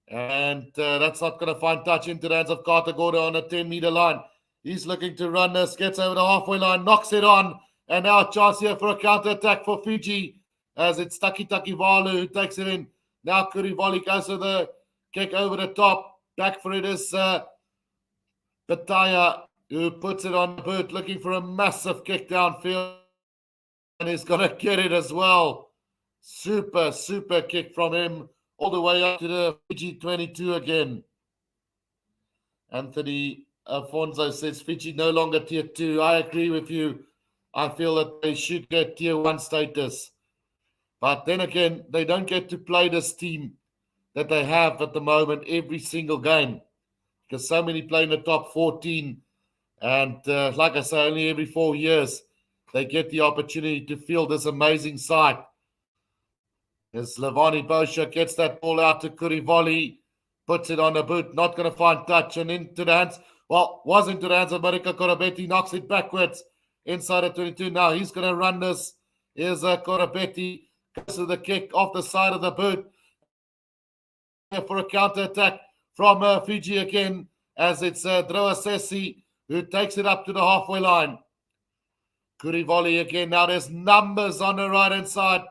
And that's not going to find touch into the hands of Carter Gordon on the 10-meter line. He's looking to run this, gets over the halfway line, knocks it on. And now a chance here for a counter-attack for Fiji as it's Taki Valu who takes it in. Now Kurivoli goes to the kick over the top. Back for it is Bataya who puts it on the boot, looking for a massive kick downfield. And he's going to get it as well. Super kick from him all the way up to the Fiji 22 again. Anthony Afonso says Fiji no longer tier 2. I agree with you. I feel that they should get tier 1 status. But then again, they don't get to play this team that they have at the moment every single game. Because so many play in the top 14. And like I say, only every 4 years they get the opportunity to field this amazing side. As Lavani Bosha gets that ball out to Kurivoli, puts it on the boot, not going to find touch, and into the hands, was into the hands of Marika Korabeti, knocks it backwards inside the 22. Now he's going to run this. Here's Korabeti, goes to the kick off the side of the boot for a counter-attack from Fiji again, as it's Droa Sesi who takes it up to the halfway line. Kurivoli again. Now there's numbers on the right-hand side.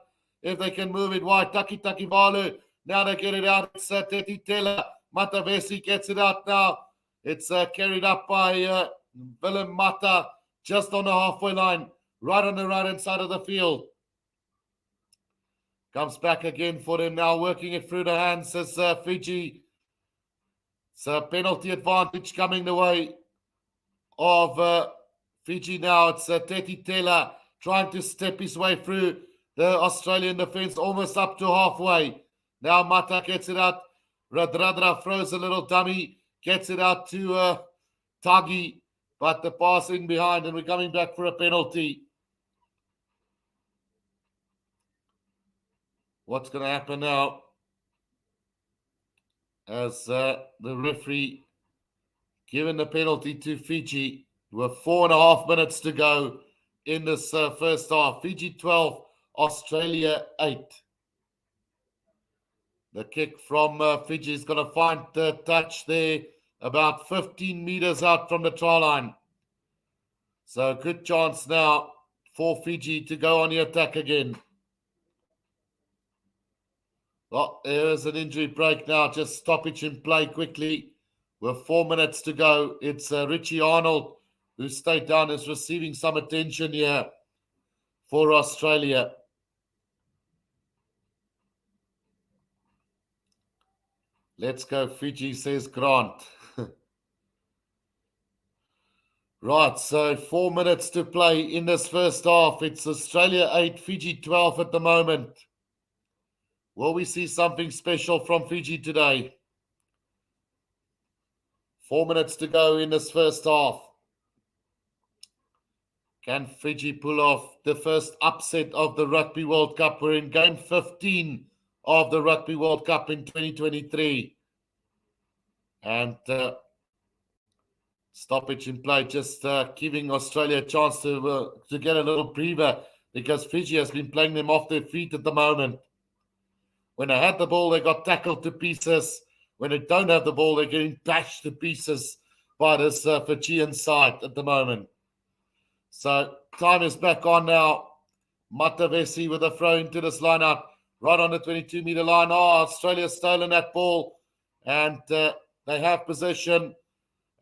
If they can move it wide. Taki Valu. Now they get it out. It's Teti Tela. Matavesi gets it out now. It's carried up by Willem Mata just on the halfway line. Right on the right-hand side of the field. Comes back again for them now. Working it through the hands as Fiji. It's a penalty advantage coming the way of Fiji now. It's Teti Tela trying to step his way through the Australian defence almost up to halfway. Now Mata gets it out. Radradra throws a little dummy, gets it out to Tagi, but the pass in behind, and we're coming back for a penalty. What's going to happen now? As the referee given the penalty to Fiji with 4.5 minutes to go in this first half. Fiji 12, Australia 8. The kick from Fiji is going to find the touch there about 15 meters out from the try line. So good chance now for Fiji to go on the attack again. Well, there is an injury break now. Just stoppage in play quickly. With 4 minutes to go. It's Richie Arnold who stayed down, is receiving some attention here for Australia. Let's go Fiji, says Grant. Right, so 4 minutes to play in this first half. It's Australia 8, Fiji 12 at the moment. Will we see something special from Fiji today? 4 minutes to go in this first half. Can Fiji pull off the first upset of the Rugby World Cup? We're in game 15 of the Rugby World Cup in 2023. And stoppage in play, just giving Australia a chance to get a little breather, because Fiji has been playing them off their feet at the moment. When they had the ball, they got tackled to pieces. When they don't have the ball, they're getting bashed to pieces by this Fijian side at the moment. So time is back on now. Matavesi with a throw into this lineup, right on the 22-meter line. Oh, Australia's stolen that ball, and they have possession.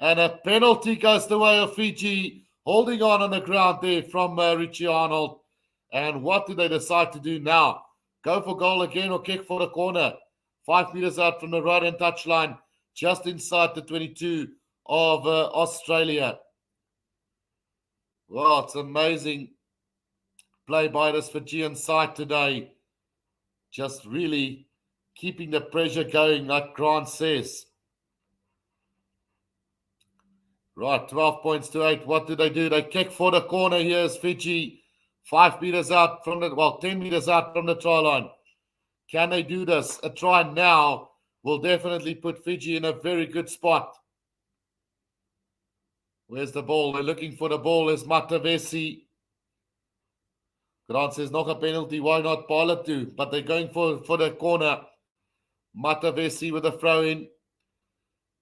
And a penalty goes the way of Fiji, holding on the ground there from Richie Arnold. And what do they decide to do now? Go for goal again or kick for the corner? 5 meters out from the right-hand touchline, just inside the 22 of Australia. Well, it's amazing play by this Fijian side today. Just really keeping the pressure going, like Grant says. Right, 12 points to 8. What do? They kick for the corner here as Fiji. 5 meters out from 10 meters out from the try line. Can they do this? A try now will definitely put Fiji in a very good spot. Where's the ball? They're looking for the ball. Is Matavesi. Grant says, nog a penalty. Why not Pilot too? But they're going for the corner. Matavesi with a throw in.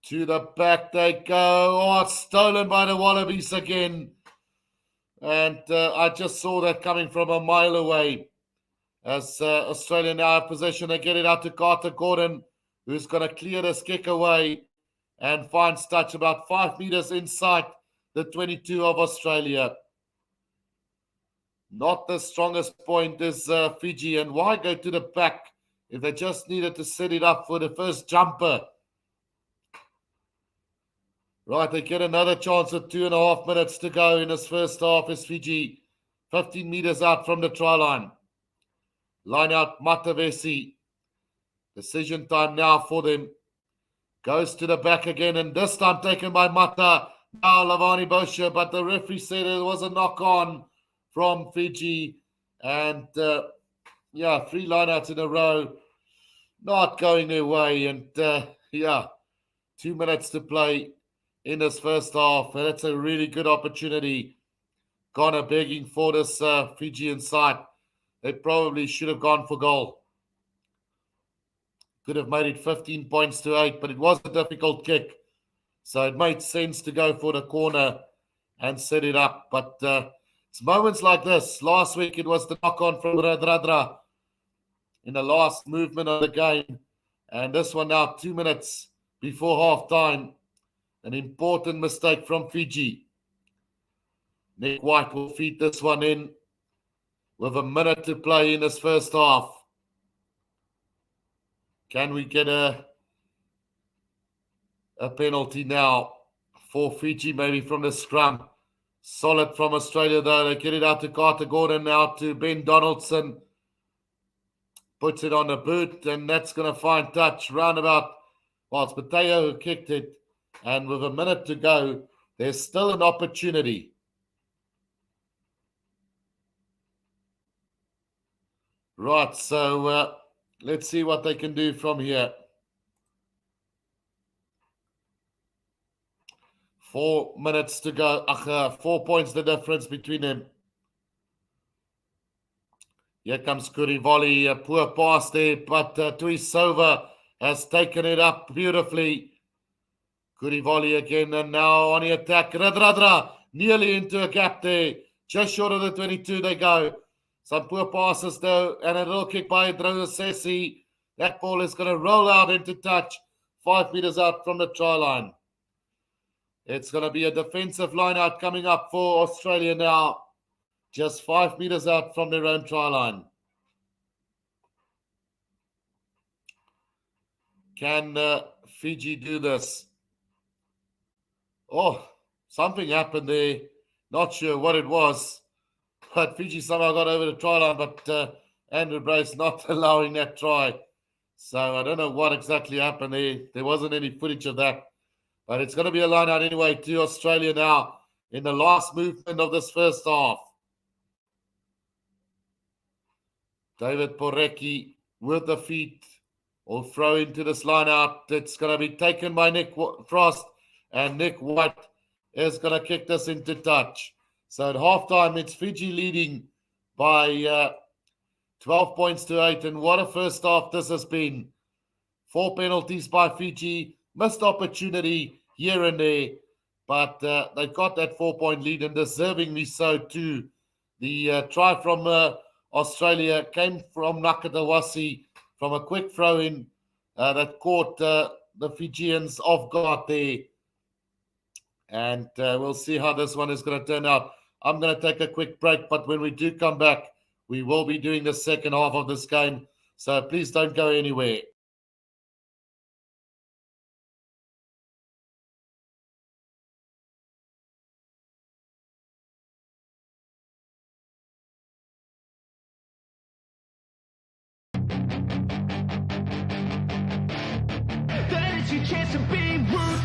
To the back they go. Oh, it's stolen by the Wallabies again. And I just saw that coming from a mile away. As Australia now have possession, they get it out to Carter Gordon, who's going to clear this kick away and finds touch about 5 meters inside the 22 of Australia. Not the strongest point is Fiji. And why go to the back if they just needed to set it up for the first jumper? Right, they get another chance at 2.5 minutes to go in this first half as Fiji 15 meters out from the try line. Line out Matavesi. Decision time now for them. Goes to the back again, and this time taken by Mata. Now Lavani Bosha, but the referee said it was a knock-on from Fiji. And, 3 lineouts in a row. Not going their way. And, 2 minutes to play in this first half. And it's a really good opportunity. Ghana begging for this Fijian side. They probably should have gone for goal. Could have made it 15 points to 8, but it was a difficult kick. So it made sense to go for the corner and set it up. But It's moments like this. Last week it was the knock on from Radradra in the last movement of the game. And this one now, 2 minutes before half time. An important mistake from Fiji. Nick White will feed this one in with a minute to play in this first half. Can we get a penalty now for Fiji, maybe from the scrum? Solid from Australia, though. They get it out to Carter Gordon, now to Ben Donaldson. Puts it on the boot, and that's going to find touch roundabout. Well, it's Mateo who kicked it. And with a minute to go, there's still an opportunity. Right, so let's see what they can do from here. 4 minutes to go. 4 points the difference between them. Here comes Kurivoli. A poor pass there, but Tuisova has taken it up beautifully. Kurivoli again, and now on the attack. Radradra nearly into a gap there. Just short of the 22 they go. Some poor passes though, and a little kick by Drosesi. That ball is going to roll out into touch, 5 meters out from the try line. It's going to be a defensive line out coming up for Australia now. Just 5 meters out from their own try line. Can Fiji do this? Oh, something happened there. Not sure what it was. But Fiji somehow got over the try line, but Andrew Brace not allowing that try. So I don't know what exactly happened there. There wasn't any footage of that. But it's going to be a line out anyway to Australia now in the last movement of this first half. David Porecki with the feet will throw into this line out. It's going to be taken by Nick Frost, and Nick White is going to kick this into touch. So at halftime, it's Fiji leading by 12 points to 8. And what a first half this has been. 4 penalties by Fiji. Missed opportunity here and there. But they got that 4-point lead, and deservingly so too. The try from Australia came from Nakatawasi from a quick throw-in that caught the Fijians off guard there. And we'll see how this one is going to turn out. I'm going to take a quick break, but when we do come back, we will be doing the second half of this game. So please don't go anywhere.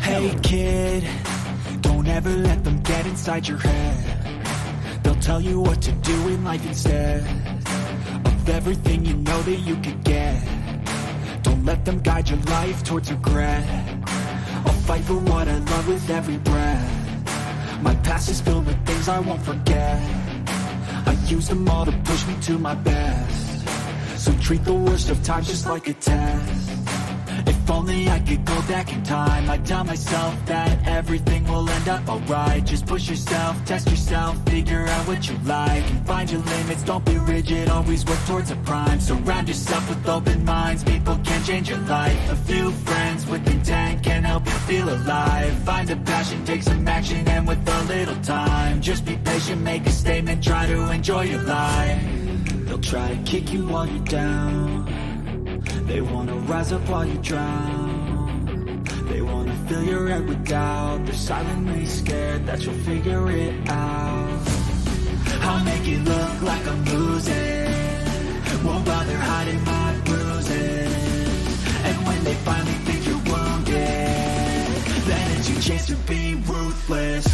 Hey kid, don't ever let them get inside your head. They'll tell you what to do in life instead of everything you know that you could get. Don't let them guide your life towards regret. I'll fight for what I love with every breath. My past is filled with things I won't forget. I use them all to push me to my best. So treat the worst of times just like a test. If only I could go back in time, I'd tell myself that everything will end up alright. Just push yourself, test yourself, figure out what you like, and find your limits, don't be rigid, always work towards a prime. Surround yourself with open minds, people can change your life. A few friends with intent can help you feel alive. Find a passion, take some action, and with a little time, just be patient, make a statement, try to enjoy your life. They'll try to kick you while you're down. They wanna rise up while you drown. They wanna fill your head with doubt. They're silently scared that you'll figure it out. I'll make it look like I'm losing. Won't bother hiding my bruises. And when they finally think you're wounded, then it's your chance to be ruthless.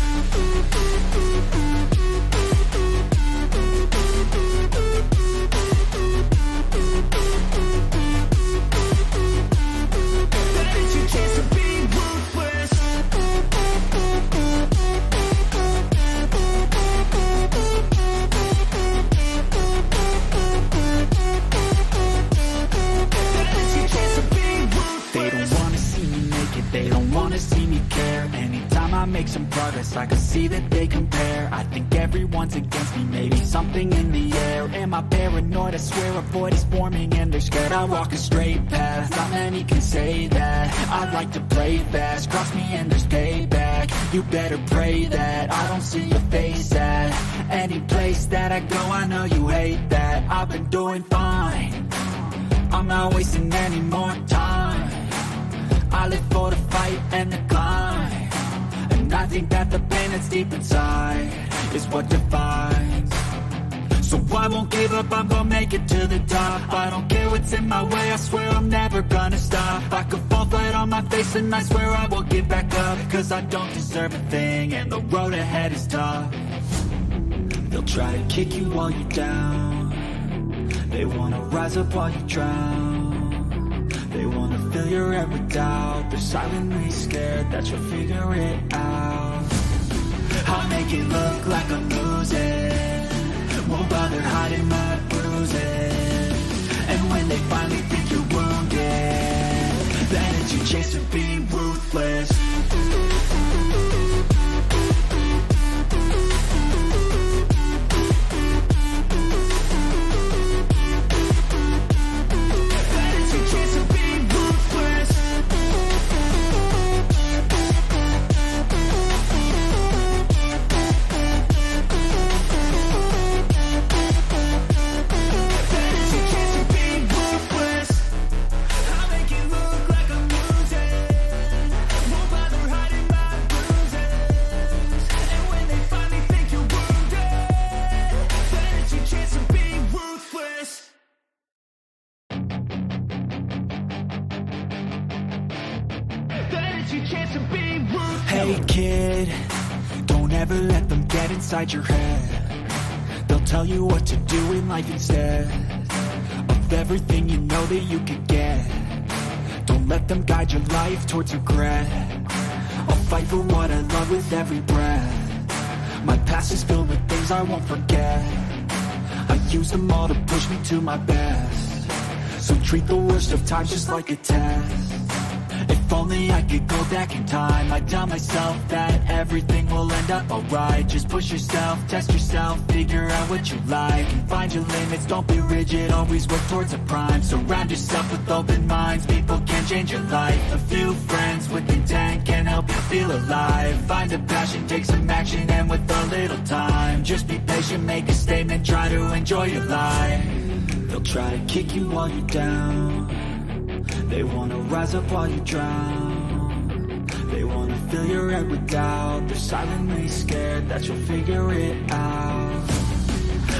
They don't wanna see me care. Anytime I make some progress, I can see that they compare. I think everyone's against me, maybe something in the air. Am I paranoid? I swear a void is forming and they're scared. I walk a straight path, not many can say that. I like to play fast, cross me and there's payback. You better pray that I don't see your face at any place that I go. I know you hate that. I've been doing fine, I'm not wasting any more time. I live for the fight and the climb, and I think that the pain that's deep inside is what defines. So I won't give up, I'm gonna make it to the top. I don't care what's in my way, I swear I'm never gonna stop. I could fall flat on my face and I swear I will get back up, cause I don't deserve a thing and the road ahead is tough. They'll try to kick you while you're down, they wanna rise up while you drown. They wanna fill your head with doubt, they're silently scared that you'll figure it out. I'll make it look like I'm losing, won't bother hiding my bruises. And when they finally think you're wounded, then it's your chance to be ruthless. Hey kid, don't ever let them get inside your head. They'll tell you what to do in life instead of everything you know that you could get. Don't let them guide your life towards regret. I'll fight for what I love with every breath. My past is filled with things I won't forget. I use them all to push me to my best. So treat the worst of times just like a test. If only I could go back in time, I'd tell myself that everything will end up alright. Just push yourself, test yourself, figure out what you like, and find your limits, don't be rigid, always work towards a prime. Surround yourself with open minds, people can change your life. A few friends with intent can help you feel alive. Find a passion, take some action, and with a little time, just be patient, make a statement, try to enjoy your life. They'll try to kick you while you're down, they wanna rise up while you drown. They wanna fill your head with doubt, they're silently scared that you'll figure it out.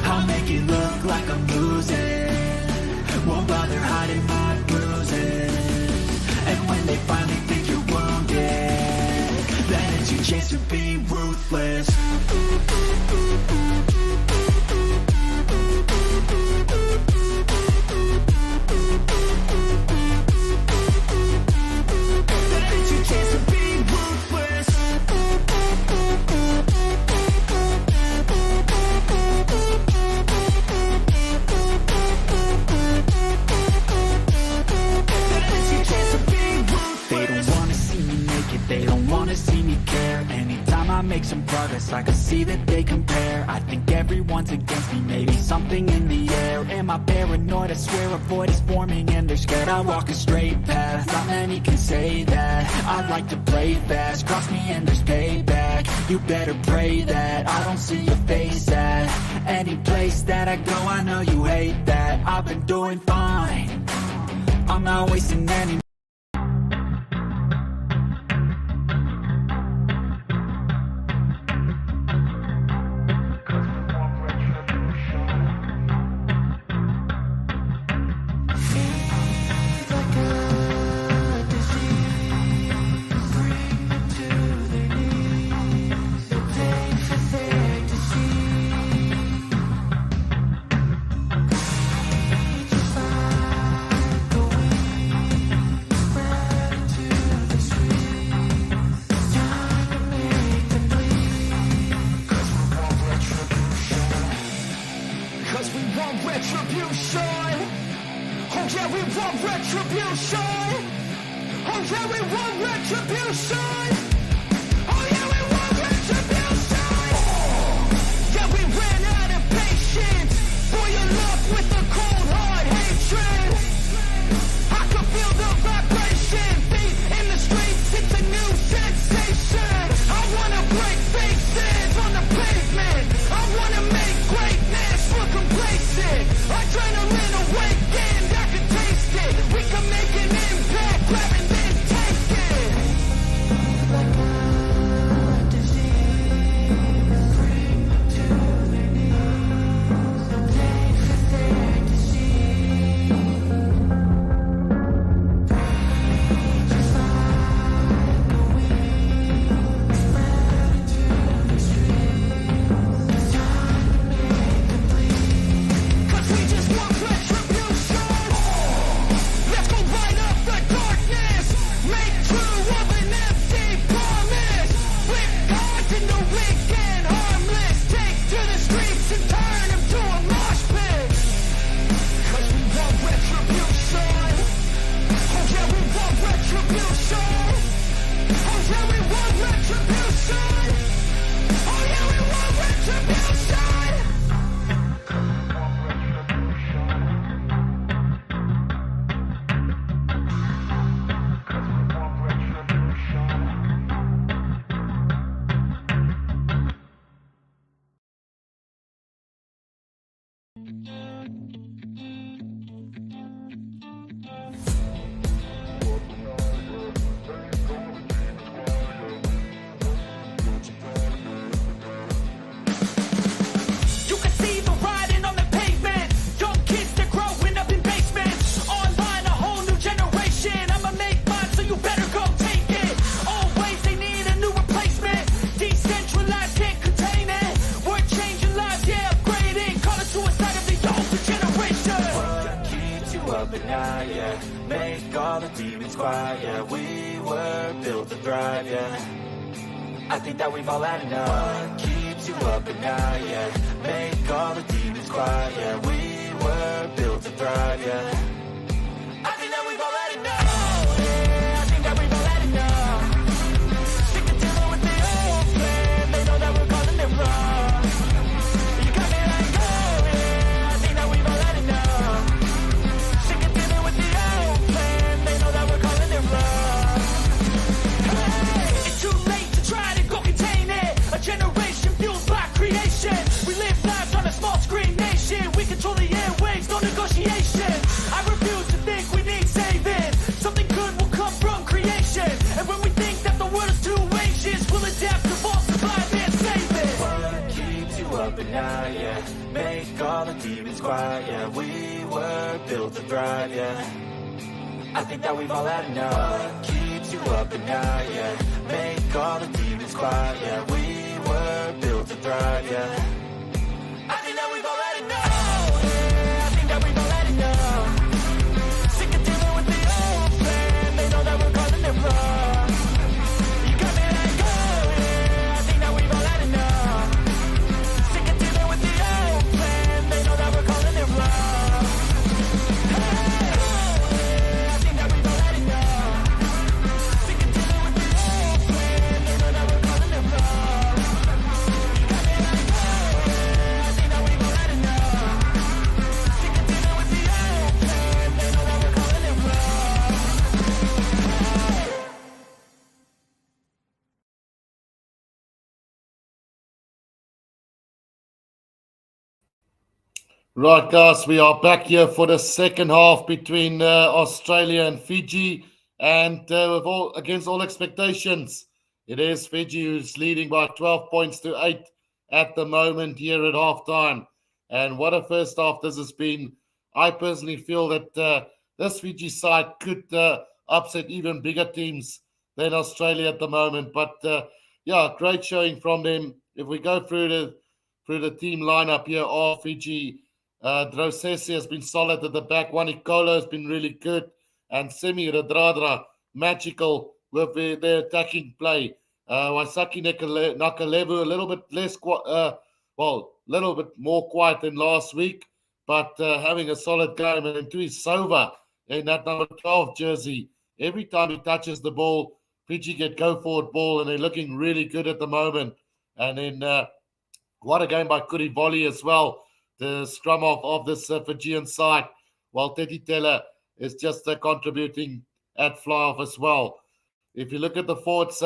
I'll make it look like I'm losing, won't bother hiding my bruises. And when they finally think you're wounded, then it's your chance to be ruthless. They don't wanna see me care. Anytime I make some progress, I can see that they compare. I think everyone's against me, maybe something in the air. Am I paranoid? I swear a void is forming and they're scared. I walk a straight path, not many can say that. I like to play fast, cross me and there's payback. You better pray that I don't see your face at any place that I go. I know you hate that. I've been doing fine, I'm not wasting any. retribution. Oh yeah, we want retribution. retribution. Oh yeah, we want retribution. Yeah, we ran out of patience. For your love with a cold hard hatred. I can feel the vibration. Feet in the streets, it's a new sensation. I wanna break faces on the pavement. I wanna make greatness look complacent. Adrenaline awakened, I can taste it. We can make an impact, grab and then take it. Like a disease, bring to their knees. They fit their disease. Just like a weed, spread into the streets. Time to make them bleed. 'Cause we just want retribution. Let's go light up the darkness. Make true of an empty promise. Flip cards in the weekend, harmless. Take to the streets and turn them to a mosh pit. 'Cause we want retribution. Oh yeah, we want retribution. Oh yeah, we want retribution. Oh yeah, we want retribution. You can see the riding on the pavement. Young kids, they're growing up in basements. Online, a whole new generation. I'ma make mine, so you better go take it. Always, they need a new replacement. Decentralized, can't contain it. We're changing lives, yeah, upgrading. Call it suicide of the older generation. What keeps you up at night, yeah? Make all the demons quiet, yeah. We were built to thrive, yeah. I think that we've all had enough. What keeps you up at night, yeah? Make all the demons quiet, yeah. We were built to thrive, yeah. I think that we've all had enough. Yeah, I think that we've all had enough. Sick of dealing with the old plan. They know that we're calling it wrong. You got me like, oh yeah, I think that we've all had enough. Sick of dealing with the old plan. They know that we're calling it wrong. Hey, it's too late to try to go contain it. A generation fueled by creation. We live lives on a small screen nation. We control the airwaves, no negotiation. I refuse to think we need saving. Something good will come from creation. And when we think that the world is too anxious, we'll adapt to fall, survive, and save it. What keeps you up at night, yeah? Make all the demons quiet, yeah. We were built to thrive, yeah. I think that we've all had enough. What keeps you up at night, yeah? Make all the demons quiet, yeah. We were built to thrive, yeah. I think that we've all had enough. Yeah, I think that we've all had enough. Sick of dealing with the old plan. They know that we're calling it wrong. You got me like, oh yeah, I think that we've all had enough. Sick of dealing with the old plan. They know that we're calling it wrong. Hey, oh yeah, I think that we've all had enough. Sick of dealing with the old plan. They know that we're calling it wrong. You got me like, oh yeah, I think that we've all had enough. Sick of dealing with the old plan. They know that we're calling it wrong. Right, guys, we are back here for the second half between Australia and Fiji, and against all expectations, it is Fiji who's leading by 12 points to 8 at the moment here at halftime. And what a first half this has been. I personally feel that this Fiji side could upset even bigger teams than Australia at the moment. But yeah, great showing from them. If we go through the team lineup here of Fiji, Drosese has been solid at the back. Wanikolo has been really good. And Semi Radradra, magical with their attacking play. Waisaki Nakalevu, a little bit less, little bit more quiet than last week, but having a solid game. And Tui Sova in that number 12 jersey, every time he touches the ball, Fiji get go forward ball, and they're looking really good at the moment. And then what a game by Kurivoli as well, the scrum of this Fijian side, while Teti Teller is just contributing at fly off as well. If you look at the forwards,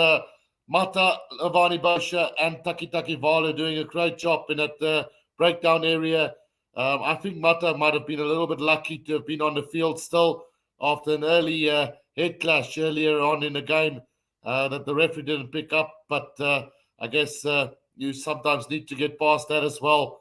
Mata, Lavani Bosha, and Taki Taki Vala doing a great job in that breakdown area. I think Mata might have been a little bit lucky to have been on the field still after an early head clash earlier on in the game that the referee didn't pick up. But I guess you sometimes need to get past that as well,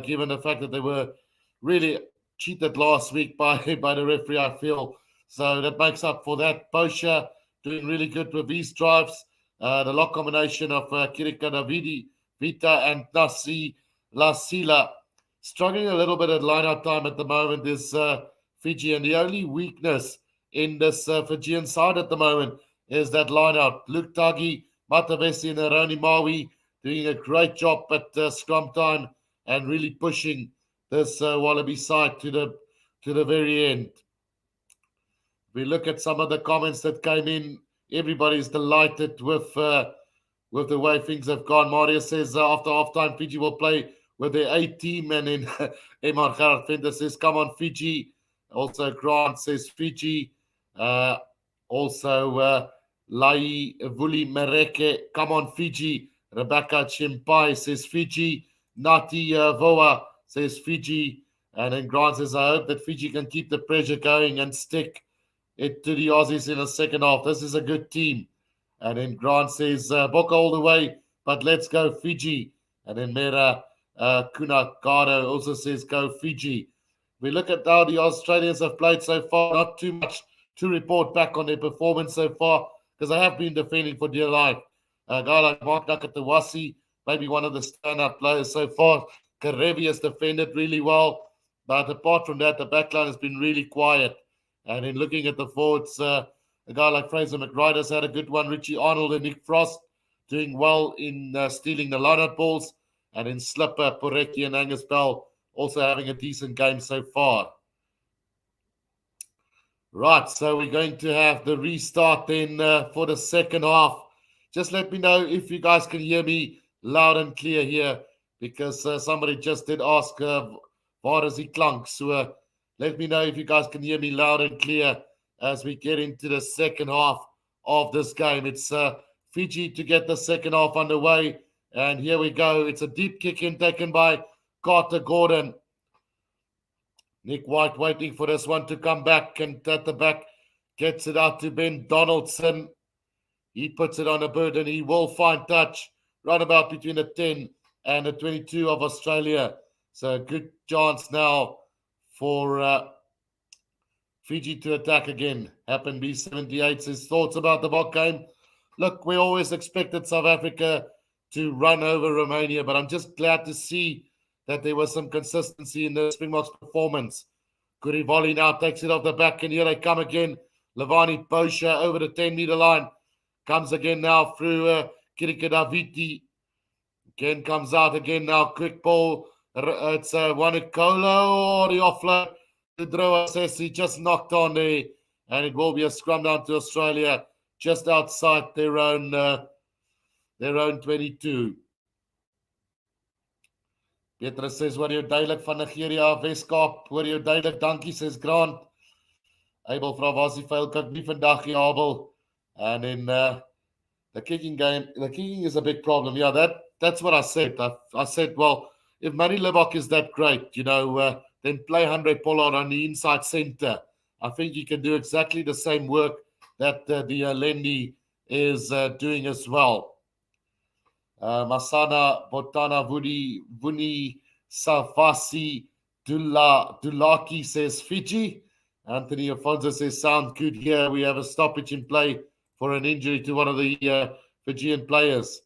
given the fact that they were really cheated last week by by the referee, I feel. So that makes up for that. Bosha doing really good with these drives. The lock combination of Kirika Davidi, Vita, and Nasi Lasila struggling a little bit at line-out time at the moment is Fiji. And the only weakness in this Fijian side at the moment is that line-out. Luke Tagi, Matavesi, and Aroni Maui doing a great job at scrum time and really pushing this Wallaby side to the very end. We look at some of the comments that came in. Everybody's delighted with the way things have gone. Mario says after halftime, Fiji will play with their A team, and then Emar Gerard Venter says, "Come on, Fiji." Also, Grant says Fiji. Also, Lai Vuli Mereke, "Come on, Fiji." Rebecca Chimpai says Fiji. Nati Voa says Fiji. And then Grant says, "I hope that Fiji can keep the pressure going and stick it to the Aussies in the second half. This is a good team." And then Grant says, "Boca all the way, but let's go Fiji." And then Mera Kunakado also says, "Go Fiji." We look at how the Australians have played so far. Not too much to report back on their performance so far, because they have been defending for dear life. A guy like Mark Nakatawasi, maybe one of the standout players so far. Karevi has defended really well. But apart from that, the backline has been really quiet. And in looking at the forwards, a guy like Fraser McRider's had a good one. Richie Arnold and Nick Frost doing well in stealing the line-out balls. And in Slipper, Porecki and Angus Bell also having a decent game so far. Right, so we're going to have the restart then for the second half. Just let me know if you guys can hear me loud and clear here, because somebody just did ask, waar is die klank? So let me know if you guys can hear me loud and clear as we get into the second half of this game. It's Fiji to get the second half underway. And here we go. It's a deep kick in taken by Carter Gordon. Nick White waiting for this one to come back, and at the back gets it out to Ben Donaldson. He puts it on a bird, and he will find touch right about between the 10 and the 22 of Australia. So a good chance now for Fiji to attack again. Happen B78 says thoughts about the mock game. Look, we always expected South Africa to run over Romania, but I'm just glad to see that there was some consistency in the Springboks performance. Kurivoli now takes it off the back, and here they come again. Lavani Bosha over the 10-meter line. Comes again now through Kirika Daviti. Again comes out again now. Quick ball. It's Wanikola. The offload. Droa says he just knocked on there. And it will be a scrum down to Australia just outside their own 22. Petrus says, "Hoor jou duidelik van Nigeria, Weskaap. Hoor jou duidelik, dankie," says Grant. Abel vra, "Waar is die vuil kyk nie vandag nie, Abel?" And in the kicking game, the kicking is a big problem. Yeah, that's what I said. I said, well, if Manny Libbok is that great, then play Andre Pollard on the inside center. I think you can do exactly the same work that the Lendi is doing as well. Masana Botana Vuni Safasi Dulaki says Fiji. Anthony Afonso says, "Sound good here. We have a stoppage in play for an injury to one of the Fijian players."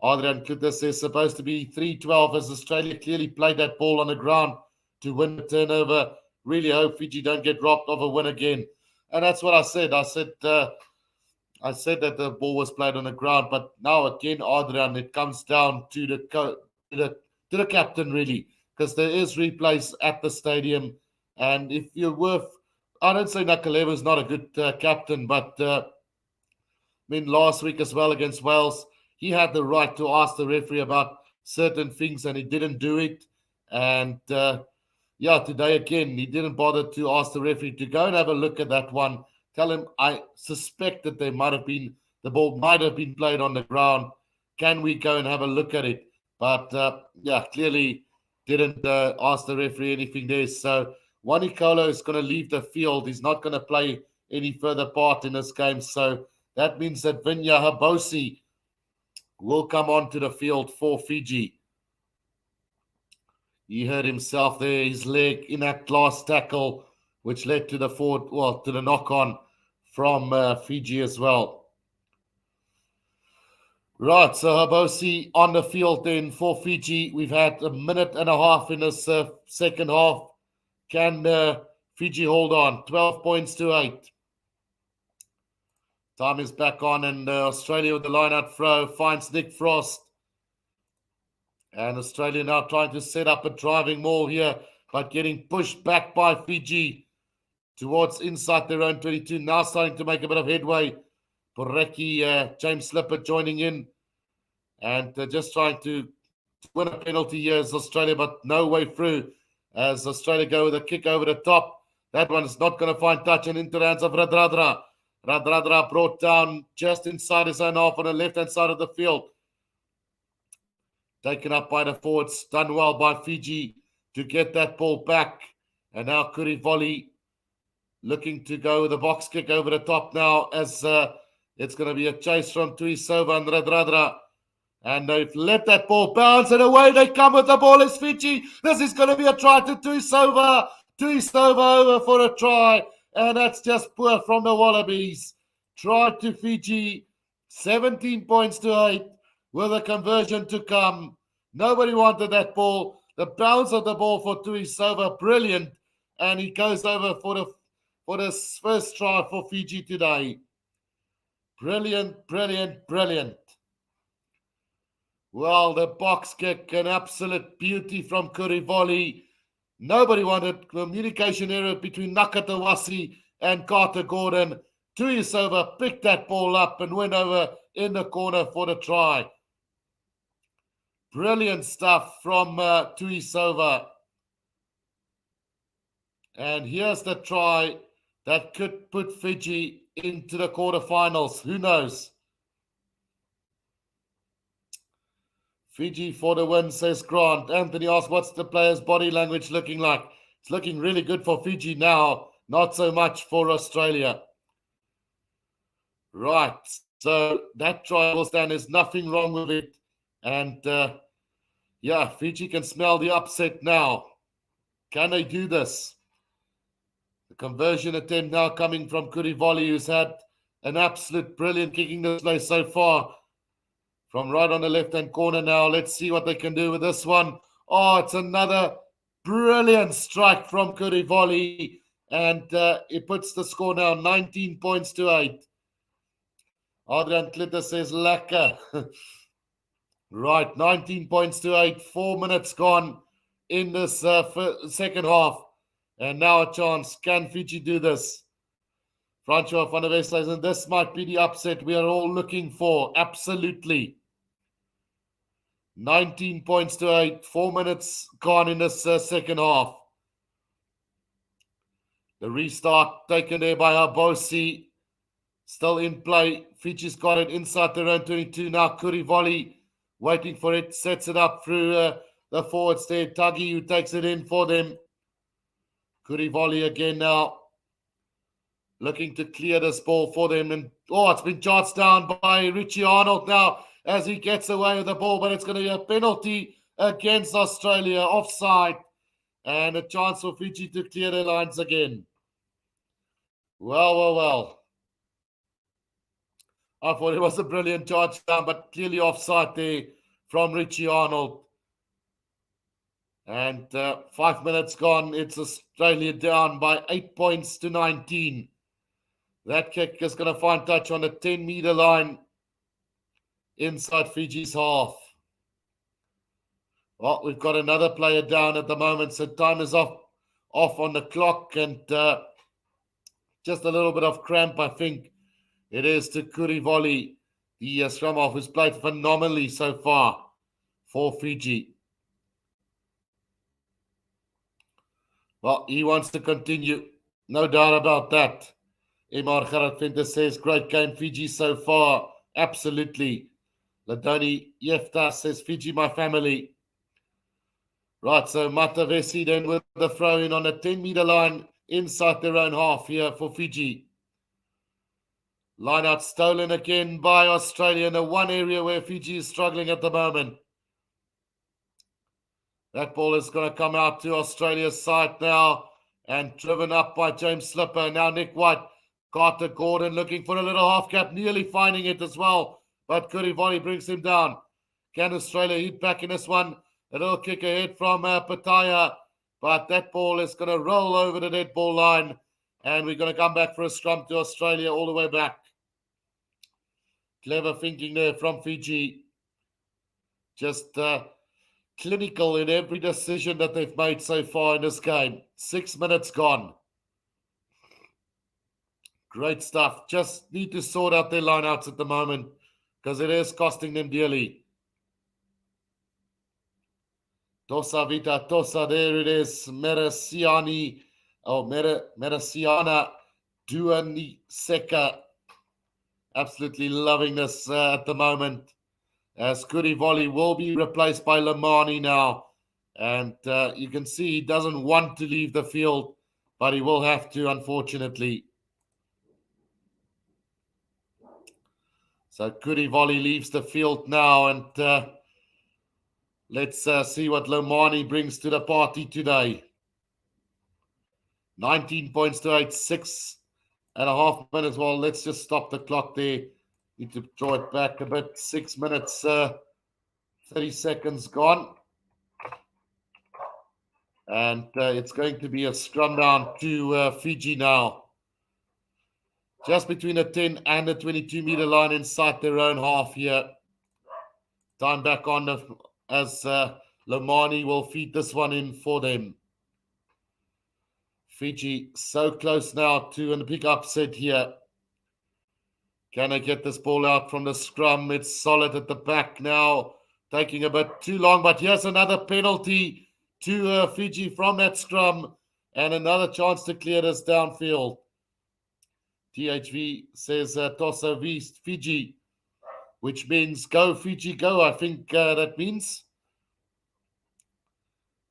Adrian Kuta says, "Supposed to be 3-12 as Australia clearly played that ball on the ground to win the turnover. Really hope Fiji don't get robbed of a win again." And that's what I said. I said that the ball was played on the ground, but now again, Adrian, it comes down to the captain really, because there is replays at the stadium, and if you're worth, I don't say Nakaleva's not a good captain, but mean, last week as well against Wales, he had the right to ask the referee about certain things and he didn't do it. And yeah, today again, he didn't bother to ask the referee to go and have a look at that one. Tell him, I suspect that the ball might have been played on the ground. Can we go and have a look at it? But yeah, clearly didn't ask the referee anything there. So Wanikolo is going to leave the field. He's not going to play any further part in this game. So that means that Vinya Habosi will come onto the field for Fiji. He hurt himself there, his leg in that last tackle, which led to the knock-on from Fiji as well. Right, so Habosi on the field then for Fiji. We've had a minute and a half in this second half. Can Fiji hold on? 12 points to 8. Time is back on, and Australia with the line-out throw finds Nick Frost. And Australia now trying to set up a driving maul here, but getting pushed back by Fiji towards inside their own 22. Now starting to make a bit of headway. Poreki, James Slipper joining in. And just trying to win a penalty here as Australia, but no way through. As Australia go with a kick over the top. That one is not going to find touch and into the hands of Radradra. Radradra brought down just inside his own half on the left-hand side of the field. Taken up by the forwards. Done well by Fiji to get that ball back. And now Kurivoli looking to go with a box kick over the top now as it's going to be a chase from Tuisova and Radradra. And they've let that ball bounce and away they come with the ball as Fiji. This is going to be a try to Tuisova. Tuisova over for a try. And that's just poor from the Wallabies. Try to Fiji. 17 points to 8 with a conversion to come. Nobody wanted that ball. The bounce of the ball for Tuisova, brilliant. And he goes over for this first try for Fiji today. Brilliant, brilliant, brilliant. Well, the box kick, an absolute beauty from Kurivoli. Nobody wanted communication error between Nakatawasi and Carter Gordon. Tuisova picked that ball up and went over in the corner for the try. Brilliant stuff from Tuisova. And here's the try that could put Fiji into the quarterfinals. Who knows? Fiji for the win, says Grant. Anthony asks, what's the player's body language looking like? It's looking really good for Fiji now, not so much for Australia. Right, so that try will stand. There's nothing wrong with it. And yeah, Fiji can smell the upset now. Can they do this? The conversion attempt now coming from Kurivoli, who's had an absolute brilliant kicking display so far. From right on the left-hand corner now. Let's see what they can do with this one. Oh, it's another brilliant strike from Kurivoli. And it puts the score now 19 points to 8. Adrian Klitter says, lekker. Right, 19 points to 8. 4 minutes gone in this second half. And now a chance. Can Fiji do this? Francois van der West says, and this might be the upset we are all looking for. Absolutely. 19 points to 8. 4 minutes gone in this second half. The restart taken there by Habosi. Still in play. Fiji's got it inside their own 22. Now Kurivoli waiting for it. Sets it up through the forwards there. Tuggy who takes it in for them. Kurivoli again now. Looking to clear this ball for them. And it's been charged down by Richie Arnold now as he gets away with the ball. But it's going to be a penalty against Australia. Offside. And a chance for Fiji to clear their lines again. Well. I thought it was a brilliant charge down, but clearly offside there from Richie Arnold. And 5 minutes gone. It's Australia down by 8 points to 19. That kick is going to find touch on the 10-meter line inside Fiji's half. Well, we've got another player down at the moment, so time is off on the clock, and just a little bit of cramp, I think, It is to Kurivoli, the scrum half, who's played phenomenally so far for Fiji. Well, he wants to continue. No doubt about that. Imar Kharatvinda says, great game, Fiji so far. Absolutely. Ladoni Yefta says, Fiji, my family. Right, so Matavesi then with the throw in on a 10-meter line inside their own half here for Fiji. Line out stolen again by Australia in the one area where Fiji is struggling at the moment. That ball is going to come out to Australia's side now and driven up by James Slipper. Now Nick White, Carter Gordon looking for a little half cap, nearly finding it as well. But Kurivoli brings him down. Can Australia hit back in this one? A little kick ahead from Pataya. But that ball is going to roll over the dead ball line. And we're going to come back for a scrum to Australia all the way back. Clever thinking there from Fiji. Just clinical in every decision that they've made so far in this game. 6 minutes gone. Great stuff. Just need to sort out their lineouts at the moment because it is costing them dearly. Tosa Vita Tosa, there it is. Merasiana Duani Seka. Absolutely loving this at the moment. As Kurivoli will be replaced by Lamani now. And you can see he doesn't want to leave the field, but he will have to, unfortunately. So Kurivoli leaves the field now, and let's see what Lamani brings to the party today. 19 points to 8, 6.5 minutes. Well, let's just stop the clock there. Need to draw it back a bit. 6 minutes, 30 seconds gone. And it's going to be a scrum down to Fiji now. Just between the 10 and the 22-meter line inside their own half here. Time back on as Lamani will feed this one in for them. Fiji so close now to a big upset here. Can I get this ball out from the scrum? It's solid at the back now. Taking a bit too long, but here's another penalty to Fiji from that scrum. And another chance to clear this downfield. THV says Tosa Vist Fiji, which means go Fiji go, I think that means.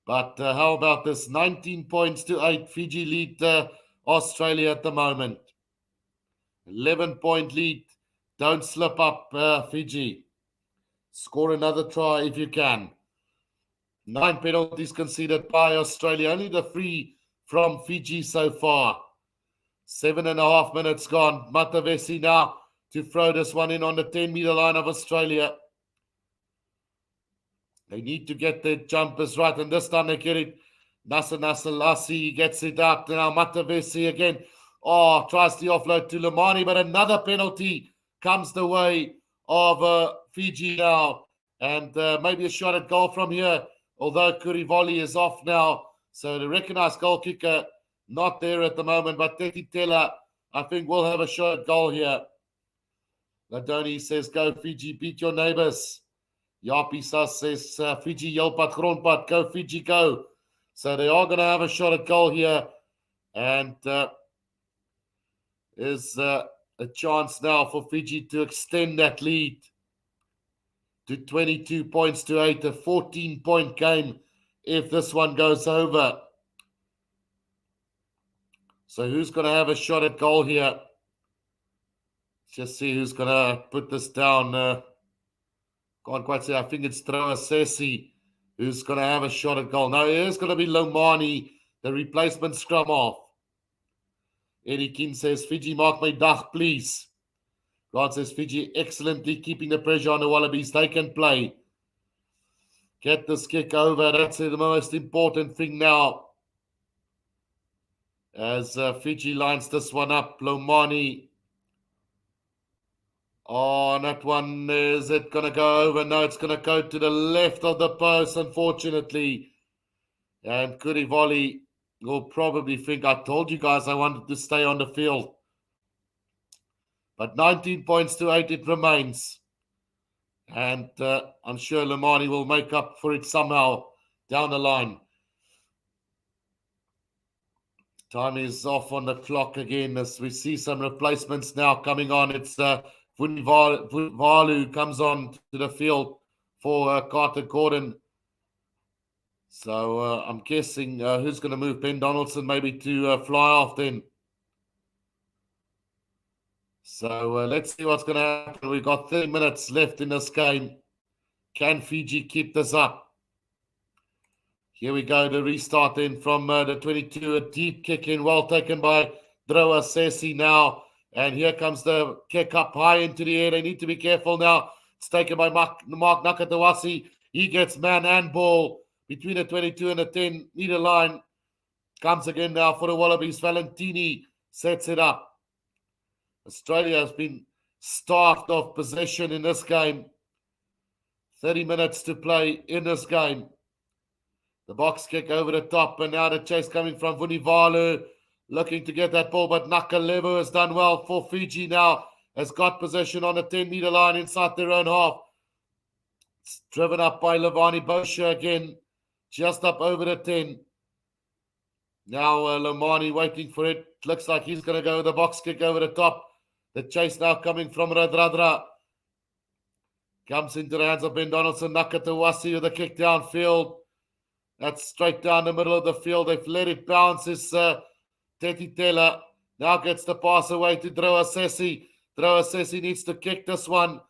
But how about this? 19 points to 8. Fiji lead Australia at the moment. 11-point lead. Don't slip up, Fiji. Score another try if you can. 9 penalties conceded by Australia. Only the 3 from Fiji so far. 7.5 minutes gone. Matavesi now to throw this one in on the 10-meter line of Australia. They need to get their jumpers right, and this time they get it. Nasser Lassi gets it out. Now Matavesi again. Oh, tries the offload to Lamani, but another penalty comes the way of Fiji now. And maybe a shot at goal from here, although Kurivoli is off now. So the recognised goal kicker not there at the moment, but Teti Tela, I think, will have a shot at goal here. Ladoni says, go Fiji, beat your neighbours. Yapisa says, Fiji, Yelpat, Gronpat, go Fiji, go. So they are going to have a shot at goal here. And is a chance now for Fiji to extend that lead to 22 points to 8, a 14-point game if this one goes over. So who's going to have a shot at goal here? Let's just see who's going to put this down. Can't quite say. I think it's Troa Sesi who's going to have a shot at goal. No, it is going to be Lomani, the replacement scrum half. Eddie King says, Fiji, mark my dag, please. God says, Fiji excellently keeping the pressure on the Wallabies. They can play. Get this kick over. That's the most important thing now. As Fiji lines this one up, Lomani. Oh, and that one, is it going to go over? No, it's going to go to the left of the post, unfortunately. And Kurivoli will probably think, I told you guys I wanted to stay on the field. But 19 points to 8 it remains. And I'm sure Lamani will make up for it somehow down the line. Time is off on the clock again as we see some replacements now coming on. It's Vunivalu comes on to the field for Carter Gordon. So I'm guessing who's going to move Ben Donaldson maybe to fly off then. So let's see what's going to happen. We've got 30 minutes left in this game. Can Fiji keep this up? Here we go, the restart in from the 22. A deep kick in, well taken by Droa Sesi now. And here comes the kick up high into the air. They need to be careful now. It's taken by Mark Nakatawasi. He gets man and ball between the 22 and the 10-meter line. Comes again now for the Wallabies. Valentini sets it up. Australia has been starved of possession in this game. 30 minutes to play in this game. The box kick over the top, and now the chase coming from Vunivalu, looking to get that ball, but Nakalevu has done well for Fiji now, has got possession on the 10-meter line inside their own half. It's driven up by Levani Bosha again, just up over the 10. Now Lomani waiting for it. Looks like he's going to go with the box kick over the top. The chase now coming from Radradra. Comes into the hands of Ben Donaldson. Nakatawasi with a kick downfield. That's straight down the middle of the field. They've let it bounce. It's Teti Taylor. Now gets the pass away to Droa Sesi. Droa Sesi needs to kick this one.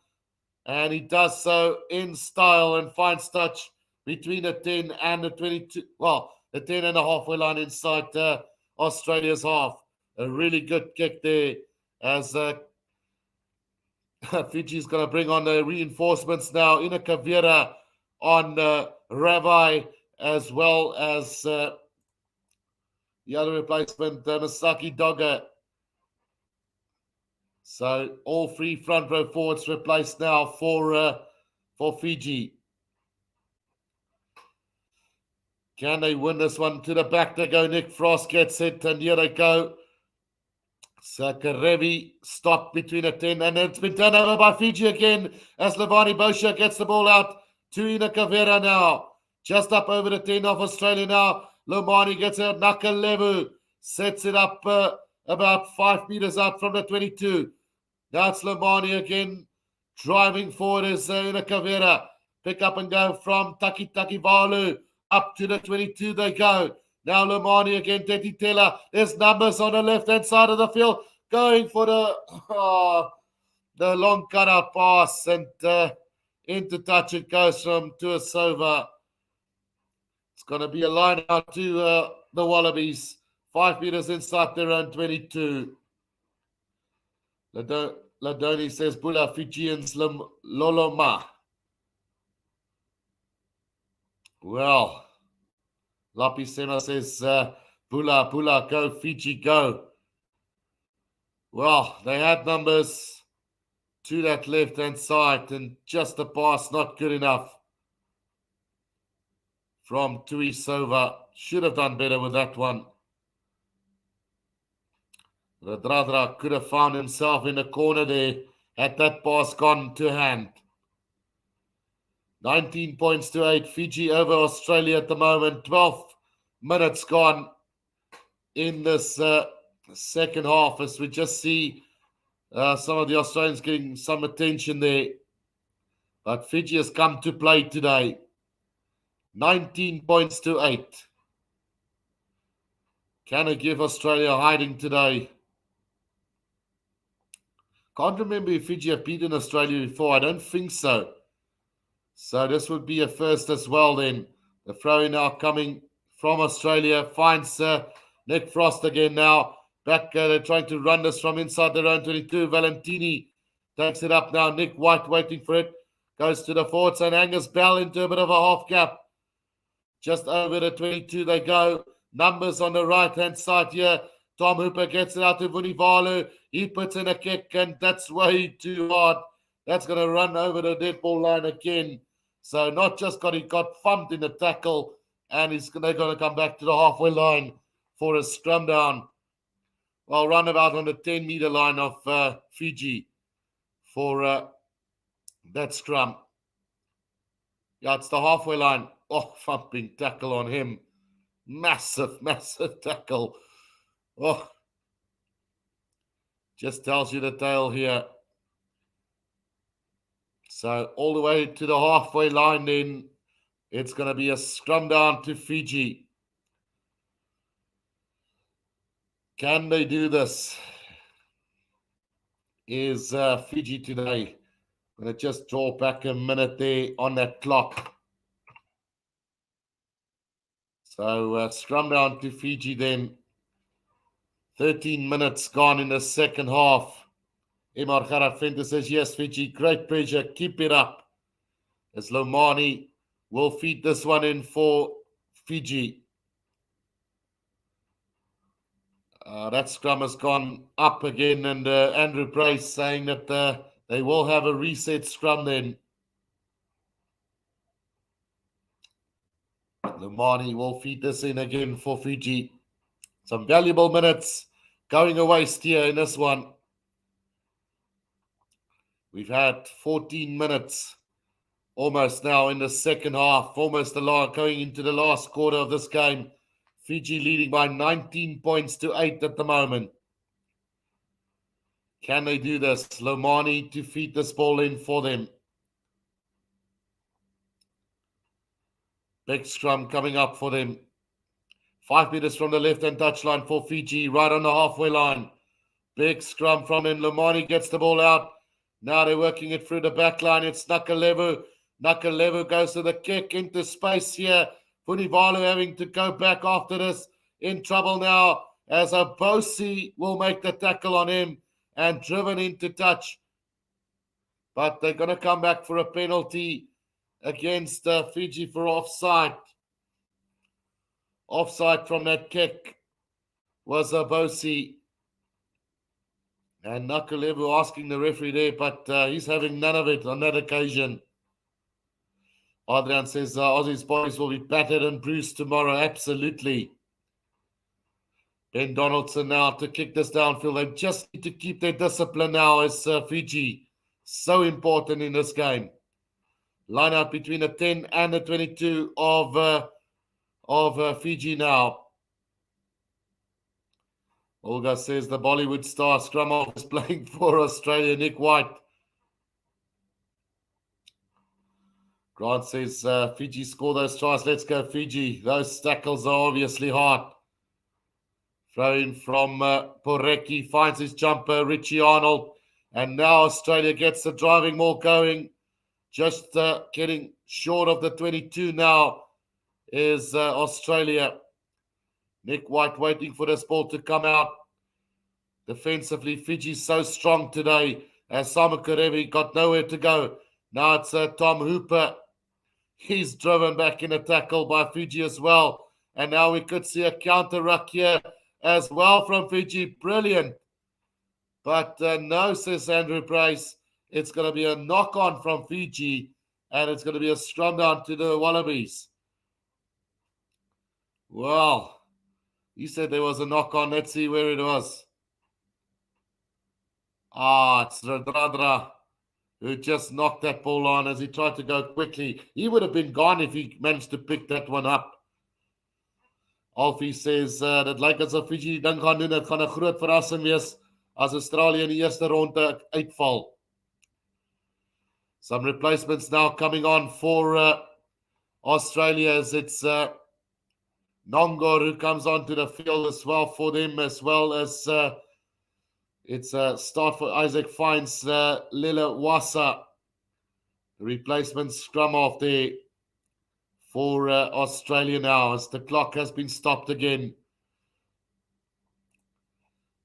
And he does so in style and finds touch between the 10 and the 22. Well, the 10 and the halfway line inside Australia's half. A really good kick there as Fiji's going to bring on the reinforcements now. Ina Kavira on Ravi, as well as the other replacement, Masaki Dogger. So all three front row forwards replaced now for Fiji. Can they win this one? To the back they go. Nick Frost gets it, and here they go. Sakarevi stopped between the 10, and it's been turned over by Fiji again as Levani Bosha gets the ball out to Ina Kavira now. Just up over the 10 of Australia now. Lomani gets out. Nakalevu sets it up about 5 meters out from the 22. Now it's Lomani again. Driving forward is Ina Kavira. Pick up and go from Taki Valu. Up to the 22 they go. Now Lomani again, Teti Taylor. There's numbers on the left-hand side of the field. Going for the long cut-out pass. And into touch it goes from Tuasova. It's going to be a line out to the Wallabies. 5 meters inside their own 22. Ladoni says, Bula Fijians Loloma. Well, Lapisema says, Bula, go, Fiji, go. Well, they had numbers to that left-hand side, and just the pass not good enough from Tuisova. Should have done better with that one. Radradra could have found himself in the corner there had that pass gone to hand. 19 points to 8. Fiji over Australia at the moment. 12 minutes gone in this second half as we just see some of the Australians getting some attention there. But Fiji has come to play today. 19 points to 8. Can it give Australia hiding today? Can't remember if Fiji have beaten Australia before. I don't think so. So this would be a first as well then. The throw now coming from Australia. Finds Nick Frost again now. Back, they're trying to run this from inside their own 22. Valentini takes it up now. Nick White waiting for it. Goes to the forwards and Angus Bell into a bit of a half gap. Just over the 22 they go. Numbers on the right-hand side here. Tom Hooper gets it out to Vunivalu. He puts in a kick and that's way too hard. That's going to run over the dead ball line again. So not just he got thumped in the tackle, and they're going to come back to the halfway line for a scrum down. well, run about on the 10-meter line of Fiji for that scrum. Yeah, it's the halfway line. Oh, thumping tackle on him. Massive, massive tackle. Oh, just tells you the tale here. So all the way to the halfway line, then it's going to be a scrum down to Fiji. Can they do this? Is Fiji today? I'm going to just draw back a minute there on that clock. So scrum down to Fiji then. 13 minutes gone in the second half. Emar Garafenta says, yes, Fiji, great pressure. Keep it up. As Lomani will feed this one in for Fiji. That scrum has gone up again, and Andrew Price saying that they will have a reset scrum then. Lomani will feed this in again for Fiji. Some valuable minutes going a waste here in this one. We've had 14 minutes almost now in the second half, almost going into the last quarter of this game. Fiji leading by 19 points to 8 at the moment. Can they do this? Lomani to feed this ball in for them. Big scrum coming up for them. 5 meters from the left-hand touchline for Fiji, right on the halfway line. Big scrum from him. Lomani gets the ball out. Now they're working it through the back line. It's Nakalevu. Nakalevu goes to the kick into space here. Funivalu having to go back after this. In trouble now as Abosi will make the tackle on him and driven into touch. But they're going to come back for a penalty against Fiji for offside. Offside from that kick was Abosi. And Nakalevu asking the referee there, but he's having none of it on that occasion. Adrian says Aussie's boys will be battered and bruised tomorrow. Absolutely. Ben Donaldson now to kick this downfield. They just need to keep their discipline now as Fiji. So important in this game. Line out between the 10 and the 22 of Fiji now. Olga says the Bollywood star scrum half is playing for Australia. Nick White. Grant says Fiji score those tries. Let's go Fiji. Those tackles are obviously hard. Throw in from Porecki. Finds his jumper. Richie Arnold. And now Australia gets the driving maul going. Just getting short of the 22 now is Australia. Nick White waiting for this ball to come out. Defensively, Fiji's so strong today as Simon Karevi got nowhere to go. Now it's Tom Hooper. He's driven back in a tackle by Fiji as well. And now we could see a counter ruck here as well from Fiji. Brilliant. But no, says Andrew Price. It's going to be a knock-on from Fiji. And it's going to be a scrum down to the Wallabies. Well, he said there was a knock-on. Let's see where it was. It's Radradra who just knocked that ball on as he tried to go quickly. He would have been gone if he managed to pick that one up. Alfie says dat lyk asof Fiji ding gaan doen. Dit gaan 'n groot verrassing wees as Australië in die eerste ronde uitval. Some replacements now coming on for Australia as it's Nongor who comes onto the field as well for them, as well as it's a start for Isaac Fines, Lila Wasa. The replacement scrum off there for Australia now as the clock has been stopped again.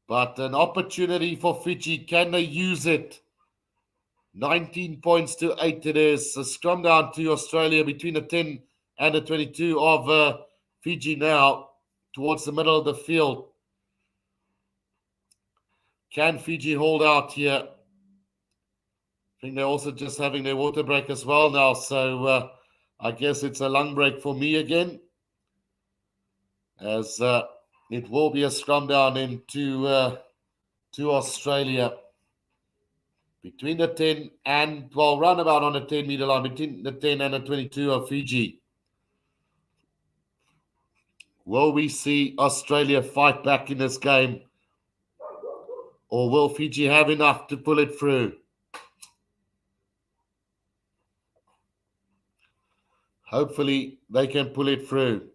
But an opportunity for Fiji. Can they use it? 19 points to 8 it is. A scrum down to Australia between the 10 and the 22 of Fiji now towards the middle of the field. Can Fiji hold out here? I think they're also just having their water break as well now. So I guess it's a lung break for me again. As It will be a scrum down into to Australia between the 10 and, well, roundabout on the 10-meter line, between the 10 and the 22 of Fiji. Will we see Australia fight back in this game? Or will Fiji have enough to pull it through? Hopefully, they can pull it through.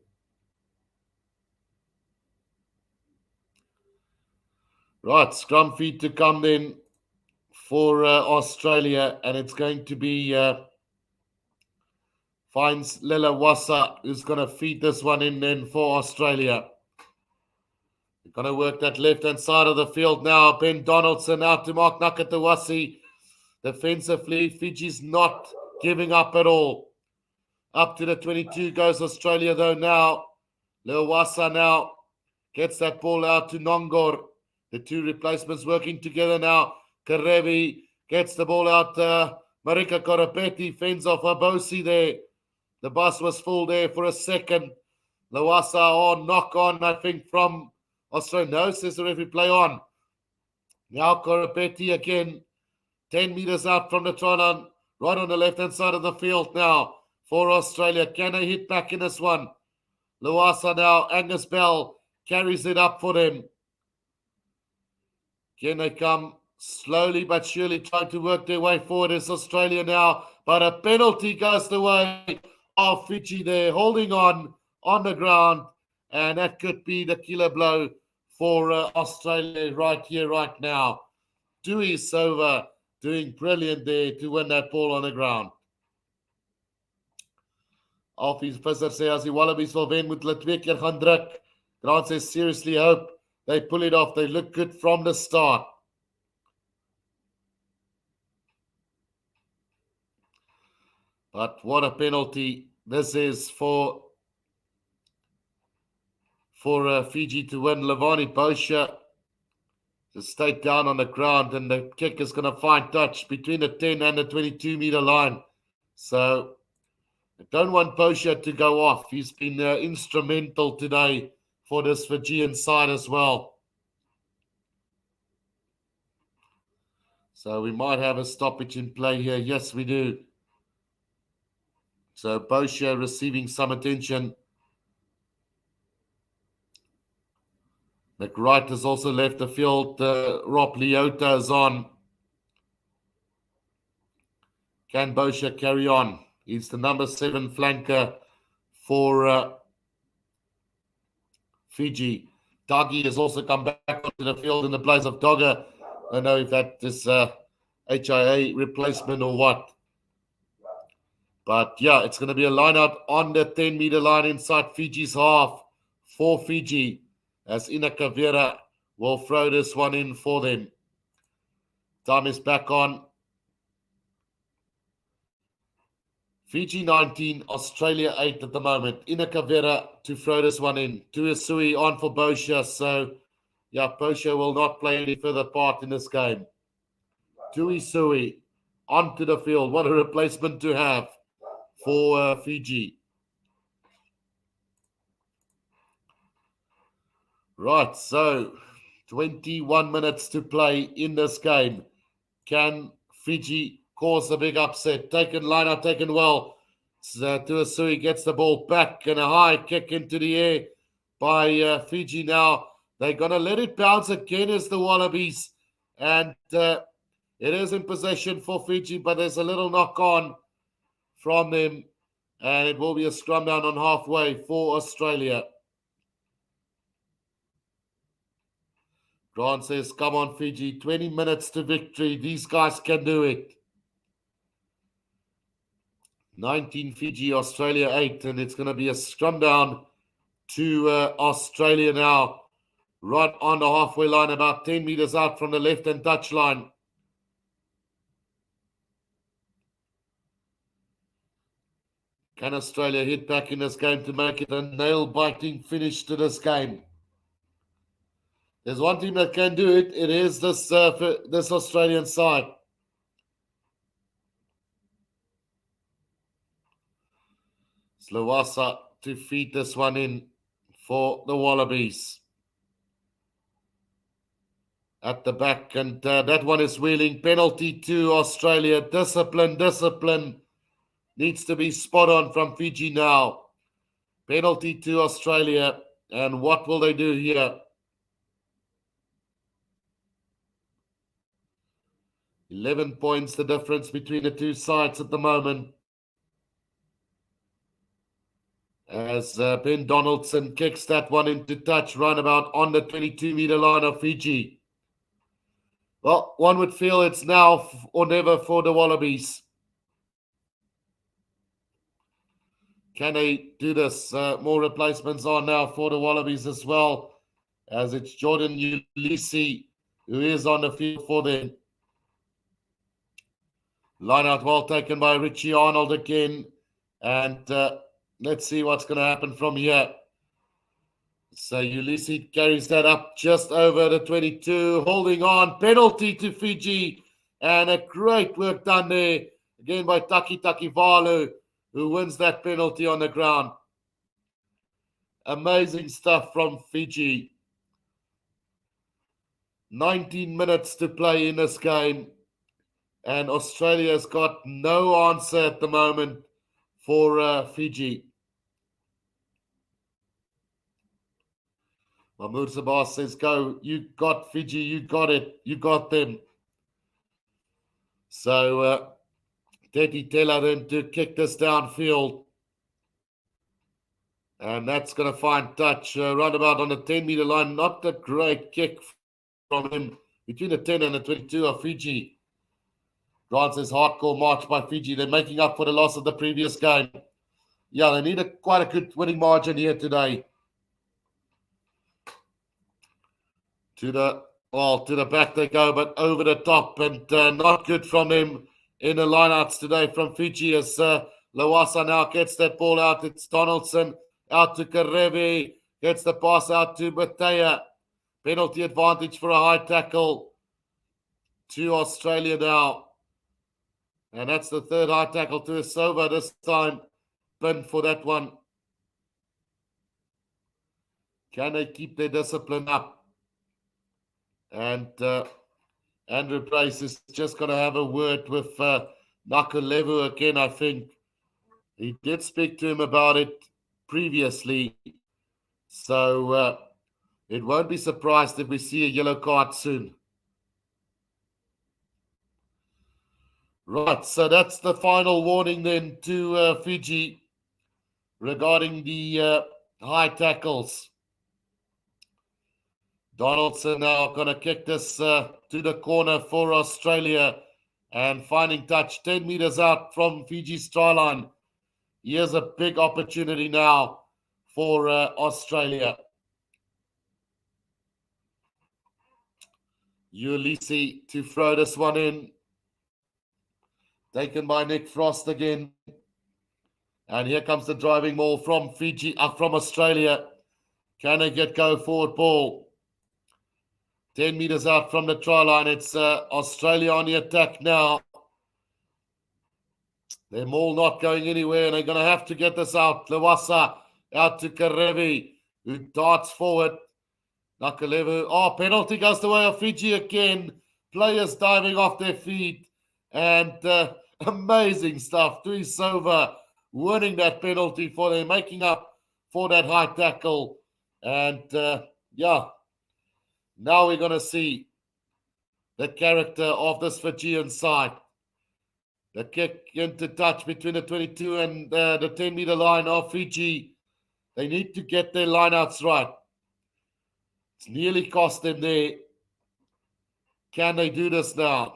Right, scrum feed to come then for Australia, and it's going to be finds Lilawasa, who's going to feed this one in then for Australia. They're going to work that left-hand side of the field now. Ben Donaldson out to Mark Nakatawasi. Defensively, Fiji's not giving up at all. Up to the 22 goes Australia though now. Lilawasa now gets that ball out to Nongor. The two replacements working together now. Karevi gets the ball out. Marika Korapeti fends off Abosi there. The bus was full there for a second. Lawasa on, knock on, I think, from Australia. No, says the referee, play on. Now Korapeti again. 10 meters out from the try line. Right on the left-hand side of the field now for Australia. Can they hit back in this one? Lawasa now. Angus Bell carries it up for them. Can they come slowly but surely trying to work their way forward? It's Australia now, but a penalty goes the way of Fiji there, holding on the ground, and that could be the killer blow for Australia right here, right now. Dewey Sova doing brilliant there to win that ball on the ground. Alfies Visser sê as die Wallabies wil wen, moet hulle 2 keer gaan druk. Grant says, seriously hope they pull it off. They look good from the start. But what a penalty this is for Fiji to win. Levani Bosha to stay down on the ground, and the kick is going to find touch between the 10 and the 22-meter line. So I don't want Bosha to go off. He's been instrumental today for this Fijian side as well. So we might have a stoppage in play here. Yes, we do. So Bosha receiving some attention. McWright has also left the field. Rob Leota is on. Can Bosha carry on? He's the number 7 flanker for Fiji. Dagi has also come back onto the field in the place of Dogger. I don't know if that is HIA replacement or what. But yeah, it's going to be a line out on the 10-meter line inside Fiji's half for Fiji, as Ina Kavira will throw this one in for them. Time is back on. Fiji 19, Australia 8 at the moment. Ina Kavira to throw this one in. Tuisui on for Bosha. So, yeah, Bosha will not play any further part in this game. Tuisui onto the field. What a replacement to have for Fiji. Right, so 21 minutes to play in this game. Can Fiji cause a big upset? Taken line out, taken well. Tuisui gets the ball back and a high kick into the air by Fiji now. They're going to let it bounce again as the Wallabies. And it is in possession for Fiji, but there's a little knock on from them. And it will be a scrum down on halfway for Australia. Grant says, come on, Fiji, 20 minutes to victory. These guys can do it. 19 Fiji, Australia 8, and it's going to be a scrum down to Australia now. Right on the halfway line, about 10 meters out from the left-hand touch line. Can Australia hit back in this game to make it a nail-biting finish to this game? There's one team that can do it. It is this Australian side. Slawasa to feed this one in for the Wallabies. at the back. And that one is wheeling. Penalty to Australia. Discipline needs to be spot on from Fiji now. Penalty to Australia. And what will they do here? 11 points the difference between the two sides at the moment. As Ben Donaldson kicks that one into touch, roundabout on the 22-meter line of Fiji. Well, one would feel it's now or never for the Wallabies. Can they do this? More replacements are now for the Wallabies as well, as it's Jordan Ulisi who is on the field for them. Line out well taken by Richie Arnold again. And let's see what's going to happen from here. So Ulysses carries that up just over the 22, holding on. Penalty to Fiji. And a great work done there, again by Taki Valu, who wins that penalty on the ground. Amazing stuff from Fiji. 19 minutes to play in this game. And Australia's got no answer at the moment for Fiji. Mahmoud Sabah says, go, you got Fiji, you got it, you got them. So Teddy Taylor then to kick this downfield. And that's going to find touch roundabout on the 10-meter line. Not a great kick from him between the 10 and the 22 of Fiji. Grant says, hardcore march by Fiji. They're making up for the loss of the previous game. Yeah, they need quite a good winning margin here today. To the back they go, but over the top, and not good from them in the lineouts today from Fiji as Lawasa now gets that ball out. It's Donaldson out to Karevi, gets the pass out to Batea. Penalty advantage for a high tackle to Australia now. And that's the third high tackle to Sova this time. Pin for that one. Can they keep their discipline up? And Andrew Price is just going to have a word with Nakalevu again, I think. He did speak to him about it previously. So it won't be surprised if we see a yellow card soon. Right, so that's the final warning then to Fiji regarding the high tackles. Donaldson now going to kick this to the corner for Australia and finding touch 10 meters out from Fiji's try line. Here's a big opportunity now for Australia. Ulysses to throw this one in. Taken by Nick Frost again. And here comes the driving ball from Fiji, from Australia. Can they get go forward ball? 10 meters out from the try line. It's Australia on the attack now. They're all not going anywhere, and they're going to have to get this out. Lawasa out to Karevi, who darts forward. Nakalevu. Oh, penalty goes the way of Fiji again. Players diving off their feet. And amazing stuff. Tuisova winning that penalty for them, making up for that high tackle. And yeah. Now we're going to see the character of this Fijian side. The kick into touch between the 22 and the 10-meter line of Fiji. They need to get their lineouts right. It's nearly cost them there. Can they do this now?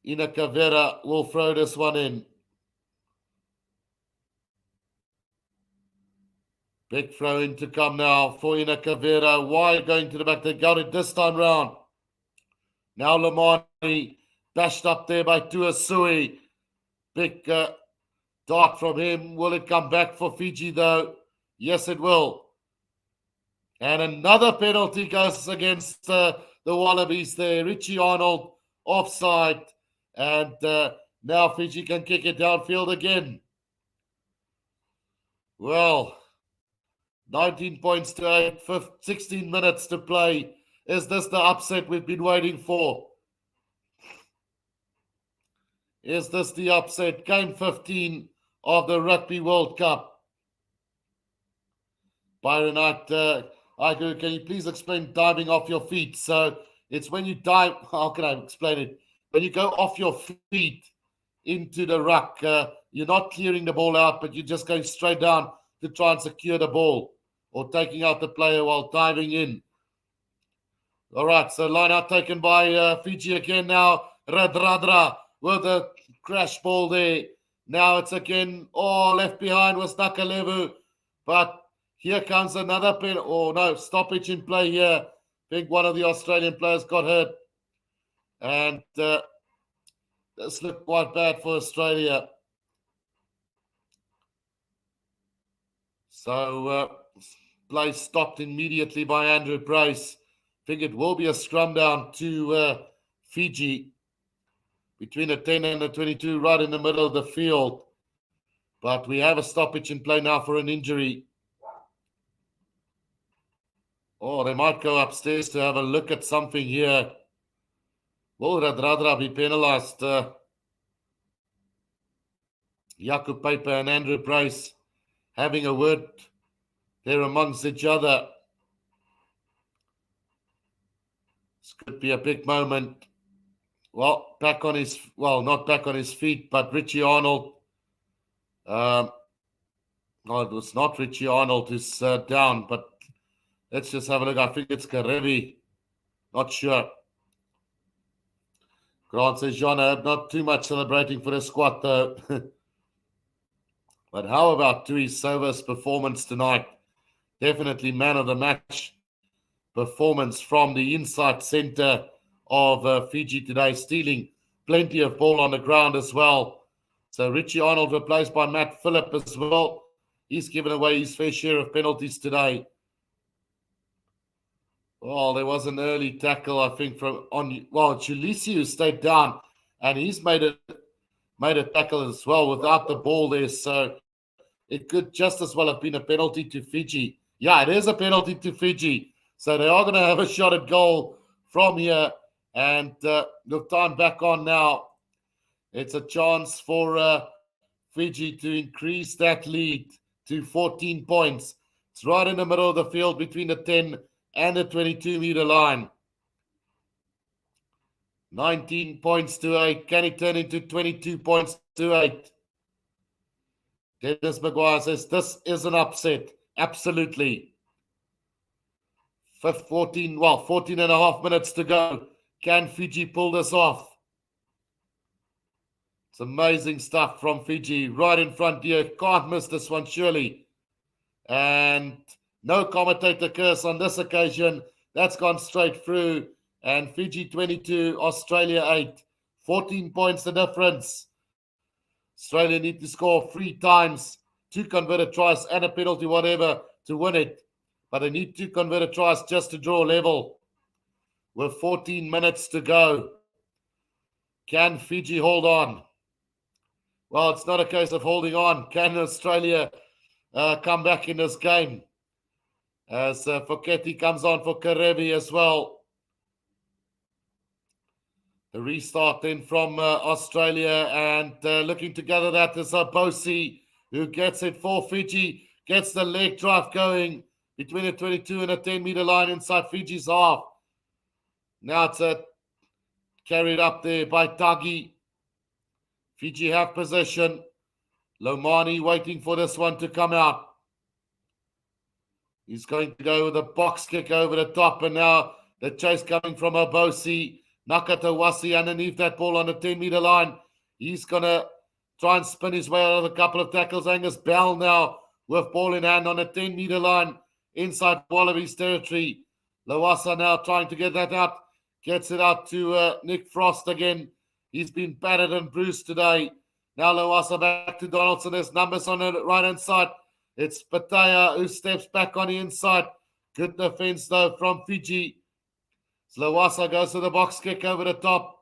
Ina Kavera will throw this one in. Big throw in to come now for Ina Kavera. Wide going to the back. They got it this time round. Now Lamani bashed up there by Tuasui. Big dart from him. Will it come back for Fiji though? Yes, it will. And another penalty goes against the Wallabies there. Richie Arnold offside. And now Fiji can kick it downfield again. Well, 19 points to 8, 16 minutes to play. Is this the upset we've been waiting for? Is this the upset? Game 15 of the Rugby World Cup. Byron, can you please explain diving off your feet? So it's when you dive, how can I explain it? When you go off your feet into the ruck, you're not clearing the ball out, but you're just going straight down to try and secure the ball or taking out the player while diving in. All right, so line out taken by Fiji again now. Radradra with a crash ball there. Now it's again, left behind was Nakalevu. But here comes another stoppage in play here. I think one of the Australian players got hurt. And this looked quite bad for Australia. So play stopped immediately by Andrew Price. I think it will be a scrum down to Fiji between the 10 and the 22, right in the middle of the field. But we have a stoppage in play now for an injury. They might go upstairs to have a look at something here. Will Radradra be penalised? Jakub Paper and Andrew Price having a word there amongst each other. This could be a big moment. Well, not back on his feet, but Richie Arnold. No, it was not Richie Arnold who's down, but let's just have a look. I think it's Karevi. Not sure. Grant says, John, not too much celebrating for the squad, though. But how about Tui Sova's performance tonight? Definitely man of the match performance from the inside centre of Fiji today, stealing plenty of ball on the ground as well. So Richie Arnold replaced by Matt Phillip as well. He's given away his fair share of penalties today. Well, there was an early tackle, I think, Chulisi, who stayed down, and he's made a tackle as well without the ball there. So it could just as well have been a penalty to Fiji. Yeah, it is a penalty to Fiji. So they are going to have a shot at goal from here. And with time back on now, it's a chance for Fiji to increase that lead to 14 points. It's right in the middle of the field between the 10 and the 22-meter line. 19 points to 8. Can it turn into 22 points to 8? Dennis Maguire says, this is an upset. Absolutely. 14 and a half minutes to go. Can Fiji pull this off? It's amazing stuff from Fiji. Right in front here. Can't miss this one, surely. And no commentator curse on this occasion. That's gone straight through. And Fiji 22, Australia 8. 14 points the difference. Australia need to score 3 times, 2 converted tries and a penalty, whatever, to win it. But they need 2 converted tries just to draw level. With 14 minutes to go. Can Fiji hold on? Well, it's not a case of holding on. Can Australia come back in this game? As Foketi comes on for Karevi as well. The restart then from Australia, and looking to gather that is Bosi, who gets it for Fiji, gets the leg drive going between the 22 and the 10-meter line inside Fiji's half. Now it's carried up there by Tagi. Fiji have possession. Lomani waiting for this one to come out. He's going to go with a box kick over the top, and now the chase coming from Obosi. Nakatawasi underneath that ball on the 10-meter line. He's going to try and spin his way out of a couple of tackles. Angus Bell now with ball in hand on the 10-meter line inside Wallabies territory. Lawasa now trying to get that out. Gets it out to Nick Frost again. He's been battered and bruised today. Now Lawasa back to Donaldson. There's numbers on the right-hand side. It's Pataya who steps back on the inside. Good defense, though, from Fiji. Lawasa goes to the box kick over the top.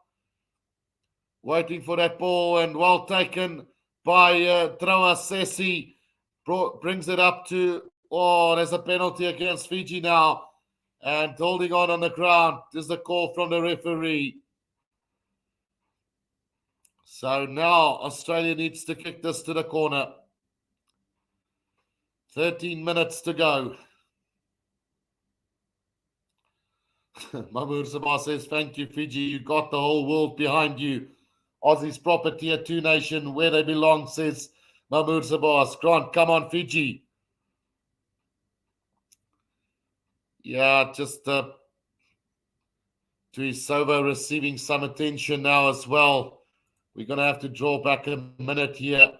Waiting for that ball, and well taken by Trawa Sesi. Brings it up to Oh, there's a penalty against Fiji now. And holding on the ground is the call from the referee. So now Australia needs to kick this to the corner. 13 minutes to go. Mahmoud Sabah says, thank you, Fiji. You got the whole world behind you. Aussie's proper tier 2 nation where they belong, says Mahmoud Sabah. Grant, come on, Fiji. Yeah, just Tuisova receiving some attention now as well. We're going to have to draw back a minute here.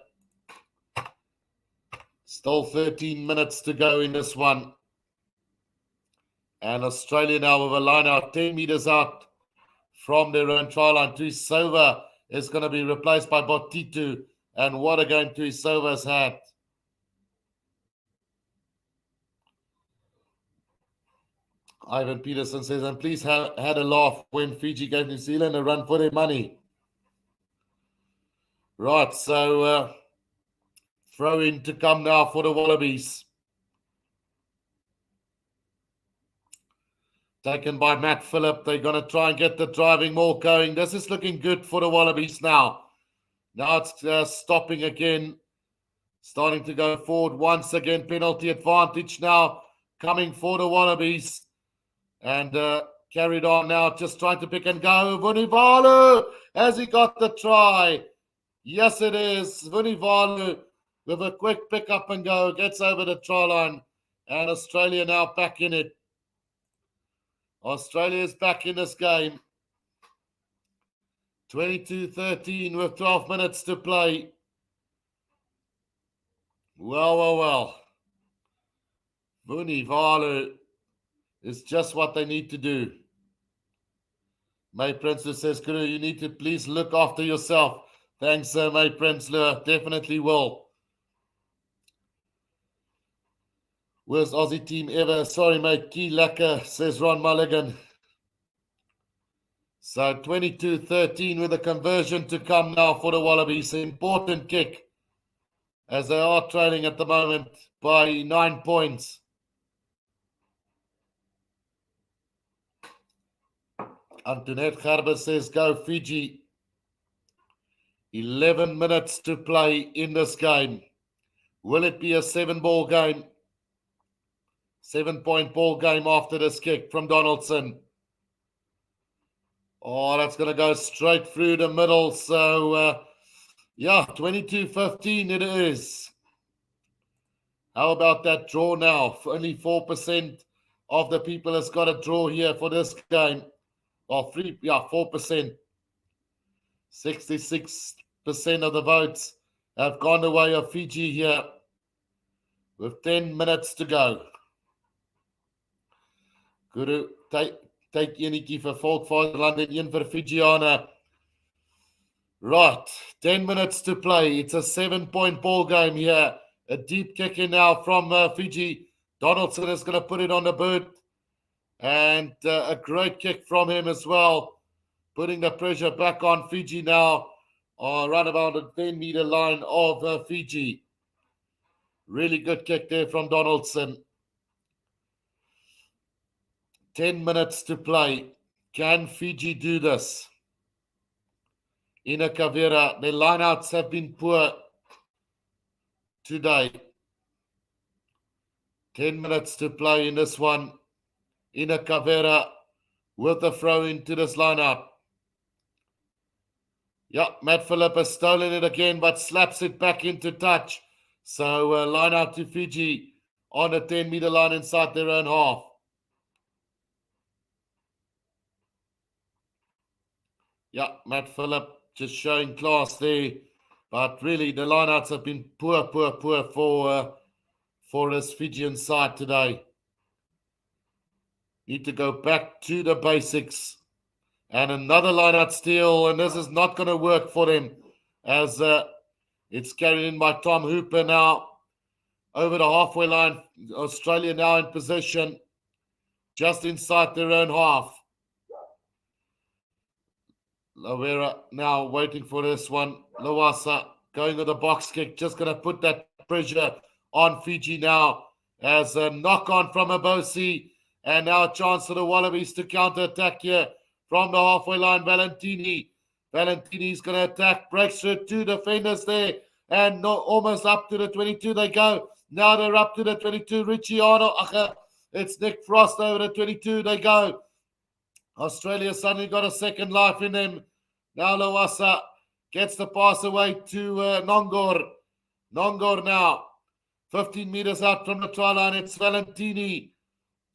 Still 13 minutes to go in this one. And Australia now with a line out 10 meters out from their own try line. Tuisova is going to be replaced by Botitu. And what a game Tuisova's had. Ivan Peterson says, and please had a laugh when Fiji gave New Zealand a run for their money. Right, so throw in to come now for the Wallabies. Taken by Matt Phillip. They're going to try and get the driving maul going. This is looking good for the Wallabies now. Now it's stopping again. Starting to go forward once again. Penalty advantage now coming for the Wallabies. And carried on now. Just trying to pick and go. Vunivalu, has he got the try? Yes, it is. Vunivalu with a quick pick up and go. Gets over the try line. And Australia now back in it. Australia is back in this game. 22-13 with 12 minutes to play. Well. Vunivalu is just what they need to do. May Prinsloo says, Kuru, you need to please look after yourself. Thanks, May Prinsloo. Definitely will. Worst Aussie team ever. Sorry, mate. Key lacquer, says Ron Mulligan. So 22-13 with a conversion to come now for the Wallabies. Important kick as they are trailing at the moment by 9 points. Antoinette Gerber says, go Fiji. 11 minutes to play in this game. Will it be a 7-ball game? 7-point ball game after this kick from Donaldson. Oh, that's going to go straight through the middle. So, 22-15 it is. How about that draw now? Only 4% of the people has got a draw here for this game. Or 4%. 66% of the votes have gone the way of Fiji here with 10 minutes to go. Guru, take enetjie vir Volksvaderland en een vir Fijiana. Right, 10 minutes to play. It's a 7-point ball game here. A deep kick in now from Fiji. Donaldson is going to put it on the boot. And a great kick from him as well. Putting the pressure back on Fiji now. Right about the 10-meter line of Fiji. Really good kick there from Donaldson. 10 minutes to play. Can Fiji do this? Ina Kavera, the lineouts have been poor today. 10 minutes to play in this one. Ina Kavera with the throw into this lineout. Yeah, Matt Phillip has stolen it again, but slaps it back into touch. So line out to Fiji on the 10-meter line inside their own half. Yeah, Matt Phillip just showing class there. But really, the lineouts have been poor for this Fijian side today. Need to go back to the basics. And another lineout steal, and this is not going to work for them as it's carried in by Tom Hooper now. Over the halfway line, Australia now in possession, just inside their own half. Lavera now waiting for this one. Lawasa going with a box kick, just going to put that pressure on Fiji now. as a knock-on from Abosi. And now a chance for the Wallabies to counter-attack here from the halfway line. Valentini's going to attack, breaks through two defenders there, and almost up to the 22 they go. Now they're up to the 22. Richie Arnold. It's Nick Frost over the 22 they go. Australia suddenly got a second life in them. Now Lawasa gets the pass away to Nongor. Nongor now. 15 meters out from the try line. It's Valentini.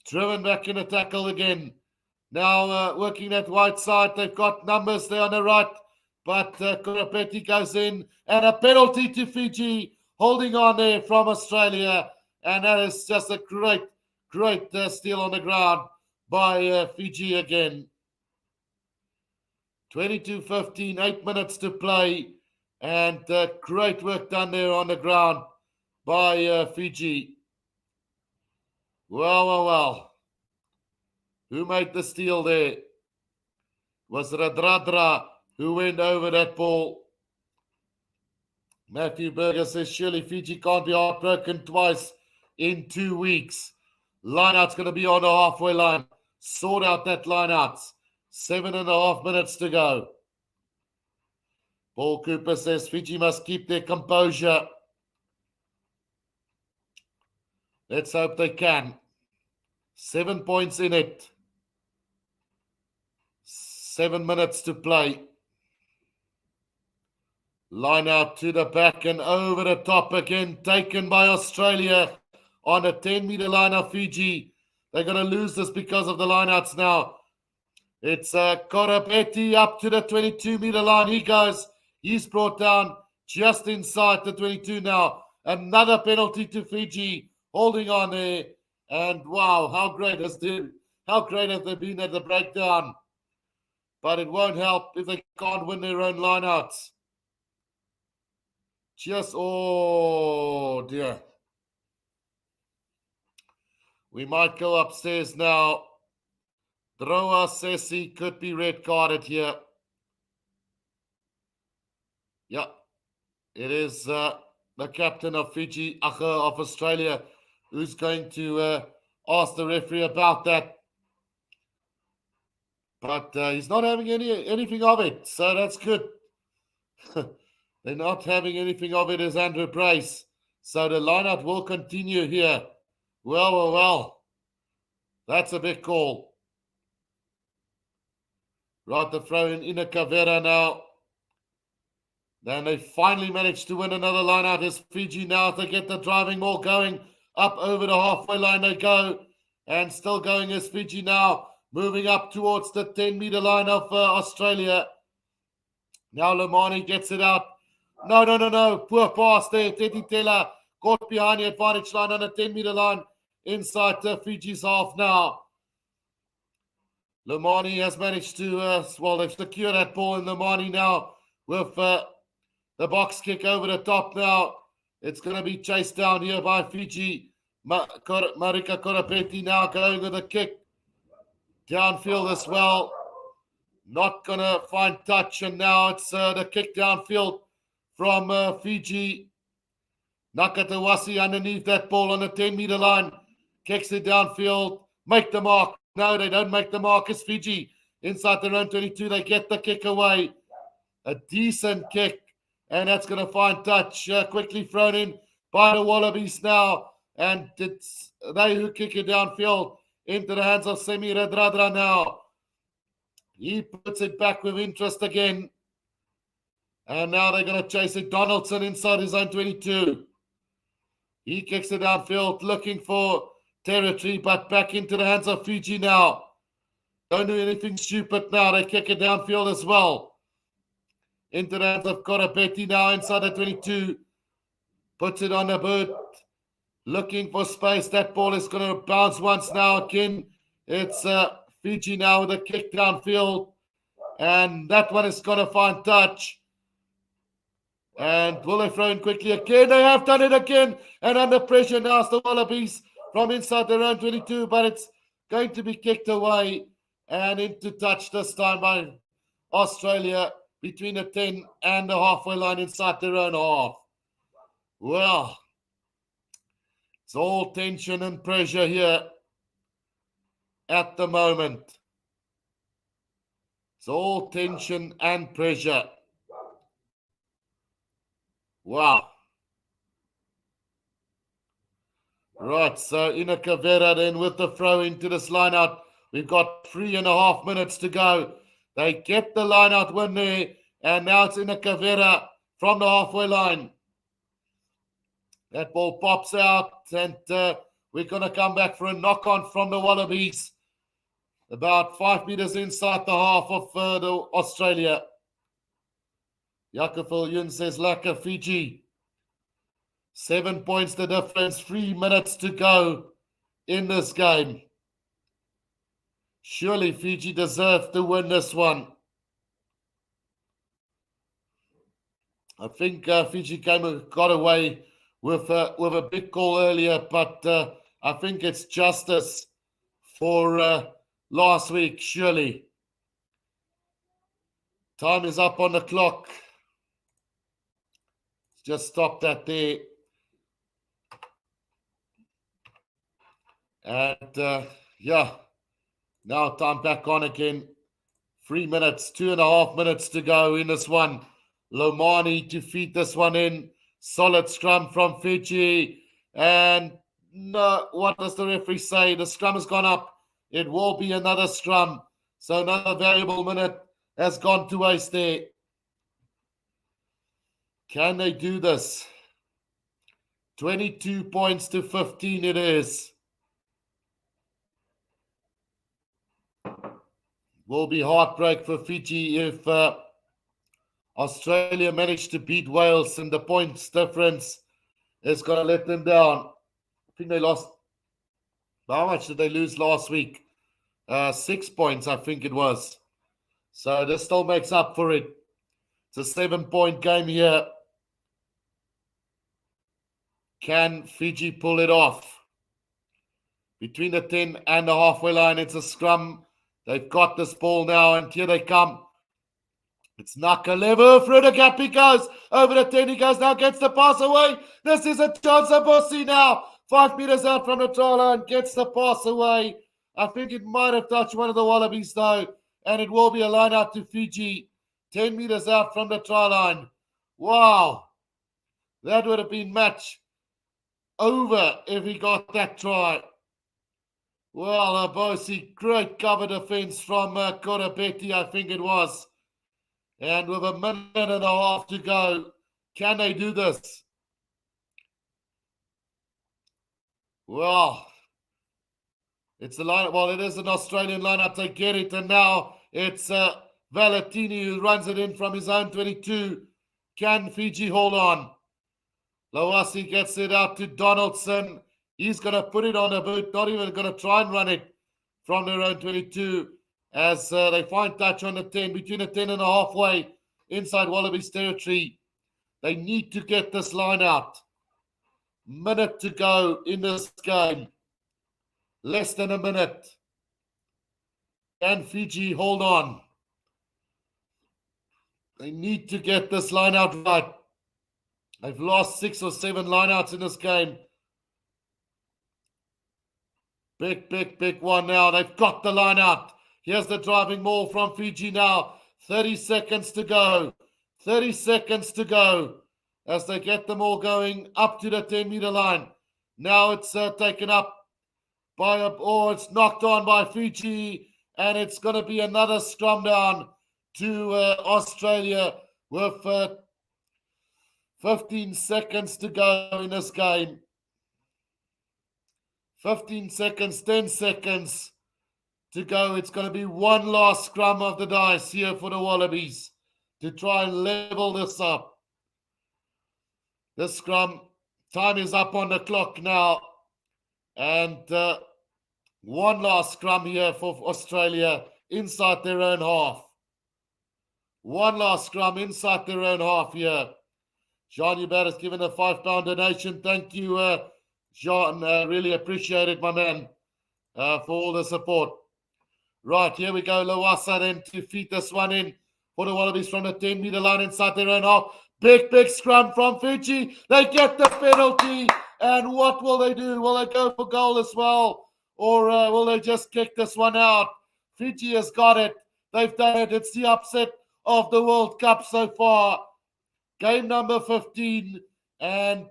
Driven back in a tackle again. Now working that right side. They've got numbers there on the right. But Kurapeti goes in. And a penalty to Fiji. Holding on there from Australia. And that is just a great steal on the ground by Fiji again. 22-15, 8 minutes to play. And great work done there on the ground by Fiji. Well. Who made the steal there? Was Radradra who went over that ball. Matthew Berger says, surely Fiji can't be heartbroken twice in 2 weeks. Lineout's going to be on the halfway line. Sort out that lineout. 7.5 minutes to go. Paul Cooper says Fiji must keep their composure. Let's hope they can. 7 points in it. 7 minutes to play. Line out to the back and over the top again. Taken by Australia on a 10-meter line of Fiji. They're going to lose this because of the lineouts now. It's Korapeti up to the 22-meter line. He goes. He's brought down just inside the 22 now. Another penalty to Fiji. Holding on there. And wow, how great have they been at the breakdown? But it won't help if they can't win their own lineouts. Oh dear. We might go upstairs now. Droa Sessi could be red carded here. Yeah, it is the captain of Fiji, of Australia, who's going to ask the referee about that. But he's not having anything of it, so that's good. They're not having anything of it as Andrew Brace. So the lineout will continue here. Well. That's a big call. Right, the throw in Ina Cavera now. Then they finally managed to win another lineout as Fiji now to get the driving ball going. Up over the halfway line they go. And still going as Fiji now. Moving up towards the 10-meter line of Australia. Now Lomani gets it out. No. Poor pass there. Teti Tela caught behind the advantage line on the 10-meter line inside Fiji's half now. Lomani has managed to, they've secured that ball in Lomani now with the box kick over the top now. It's going to be chased down here by Fiji. Marika Korapeti now going with a kick. Downfield as well. Not going to find touch. And now it's the kick downfield from Fiji. Nakatawasi underneath that ball on the 10-meter line. Kicks it downfield. Make the mark. No, they don't make the mark. It's Fiji. Inside their own 22. They get the kick away. A decent kick. And that's going to find touch. Quickly thrown in by the Wallabies now. And it's they who kick it downfield into the hands of Semi Radradra now. He puts it back with interest again. And now they're going to chase it. Donaldson inside his own 22. He kicks it downfield looking for territory, but back into the hands of Fiji now. Don't do anything stupid now. They kick it downfield as well. Into the hands of Korapeti now inside the 22. Puts it on the boot. Looking for space. That ball is going to bounce once now again. It's Fiji now with a kick downfield. And that one is going to find touch. And will they throw in quickly again? They have done it again. And under pressure now is the Wallabies from inside their own 22. But it's going to be kicked away and into touch this time by Australia between the 10 and the halfway line inside their own half. Well, It's all tension and pressure here at the moment. It's all tension and pressure. Wow. Right, so Inakavera then with the throw into this line out. We've got 3.5 minutes to go. They get the line out win there, and now it's Inakavera from the halfway line. That ball pops out, and we're going to come back for a knock-on from the Wallabies. About 5 meters inside the half of the Australia. Yakafil Yun says, Laka Fiji. 7 points the difference, 3 minutes to go in this game. Surely Fiji deserved to win this one. I think Fiji got away with a big call earlier, but I think it's justice for last week, surely. Time is up on the clock. Just stop that there. And yeah, now time back on again. 3 minutes, 2.5 minutes to go in this one. Lomani to feed this one in. Solid scrum from Fiji. And no, what does the referee say? The scrum has gone up. It will be another scrum. So another variable minute has gone to waste there. Can they do this? 22 points to 15 it is. Will be heartbreak for Fiji if Australia managed to beat Wales, and the points difference is going to let them down. I think they lost. How much did they lose last week? 6 points, I think it was. So this still makes up for it. It's a 7-point game here. Can Fiji pull it off? Between the 10 and the halfway line, it's a scrum. They've got this ball now, and here they come. It's Nakalevu. Through the gap he goes. Over the 10 he goes now, gets the pass away. This is a chance of Bossi now. 5 meters out from the try line, gets the pass away. I think it might have touched one of the Wallabies though, and it will be a line out to Fiji. 10 meters out from the try line. Wow. That would have been match over if he got that try. Well, Bossi, great cover defense from Korapeti, I think it was. And with a minute and a half to go, can they do this? Well, it's the line. Well, it is an Australian lineup. They get it, and now it's Valentini who runs it in from his own 22. Can Fiji hold on? Lawasi gets it out to Donaldson. He's going to put it on a boot, not even going to try and run it from their own 22 as they find touch on the 10, between the 10 and the halfway inside Wallabies territory. They need to get this line out. Minute to go in this game. Less than a minute. Can Fiji hold on? They need to get this line out right. They've lost 6 or 7 lineouts in this game. Big one now. They've got the line out. Here's the driving maul from Fiji now. 30 seconds to go. 30 seconds to go as they get them all going up to the 10-meter line. Now it's taken up by it's knocked on by Fiji, and it's going to be another scrum down to Australia with 15 seconds to go in this game. 15 seconds, 10 seconds to go. It's going to be one last scrum of the dice here for the Wallabies to try and level this up. This scrum, time is up on the clock now. And one last scrum here for Australia inside their own half. One last scrum inside their own half here. Jean Hubert has given a £5 donation. Thank you, Jean. Really appreciate it, my man, for all the support. Right, here we go. Lawasa then to feed this one in for the Wallabies from the 10-meter line inside their own half. Big scrum from Fiji. They get the penalty, And what will they do? Will they go for goal as well? Or will they just kick this one out? Fiji has got it. They've done it. It's the upset of the World Cup so far. Game number 15. And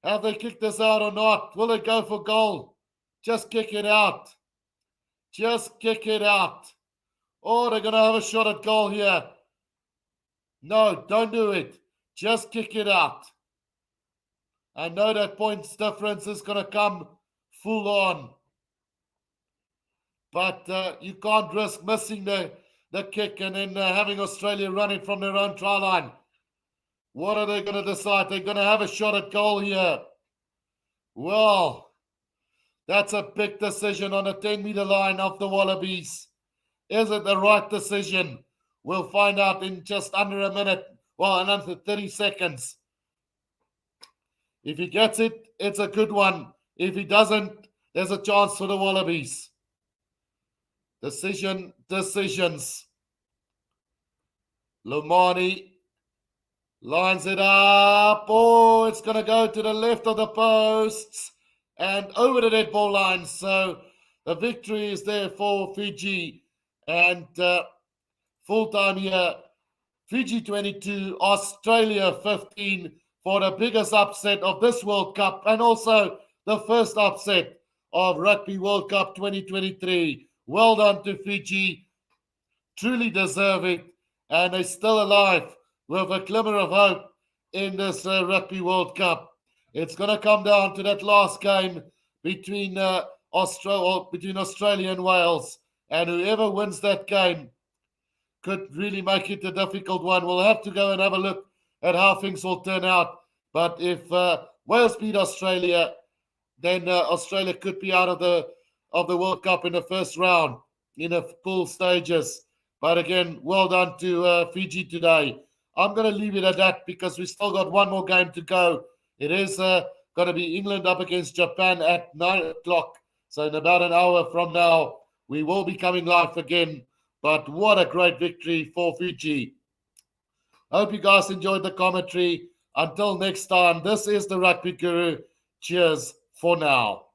have they kicked this out or not? Will they go for goal? Just kick it out. Just kick it out. Oh, they're going to have a shot at goal here. No, don't do it. Just kick it out. I know that points difference is going to come full on. But you can't risk missing the kick and then having Australia run it from their own try line. What are they going to decide? They're going to have a shot at goal here. Well, that's a big decision on the 10-meter line of the Wallabies. Is it the right decision? We'll find out in just under a minute. Well, in under 30 seconds. If he gets it, it's a good one. If he doesn't, there's a chance for the Wallabies. Decisions. Lomani lines it up. Oh, it's going to go to the left of the posts and over the dead ball line. So the victory is there for Fiji. And full time here, Fiji 22, Australia 15 for the biggest upset of this World Cup and also the first upset of Rugby World Cup 2023. Well done to Fiji. Truly deserve it. And they're still alive with a glimmer of hope in this Rugby World Cup. It's going to come down to that last game between Australia and Wales. And whoever wins that game could really make it a difficult one. We'll have to go and have a look at how things will turn out. But if Wales beat Australia, then Australia could be out of the World Cup in the first round in the pool stages. But again, well done to Fiji today. I'm going to leave it at that because we still got one more game to go. It is going to be England up against Japan at 9 o'clock. So in about an hour from now, we will be coming live again. But what a great victory for Fiji. Hope you guys enjoyed the commentary. Until next time, this is the Rugby Guru. Cheers for now.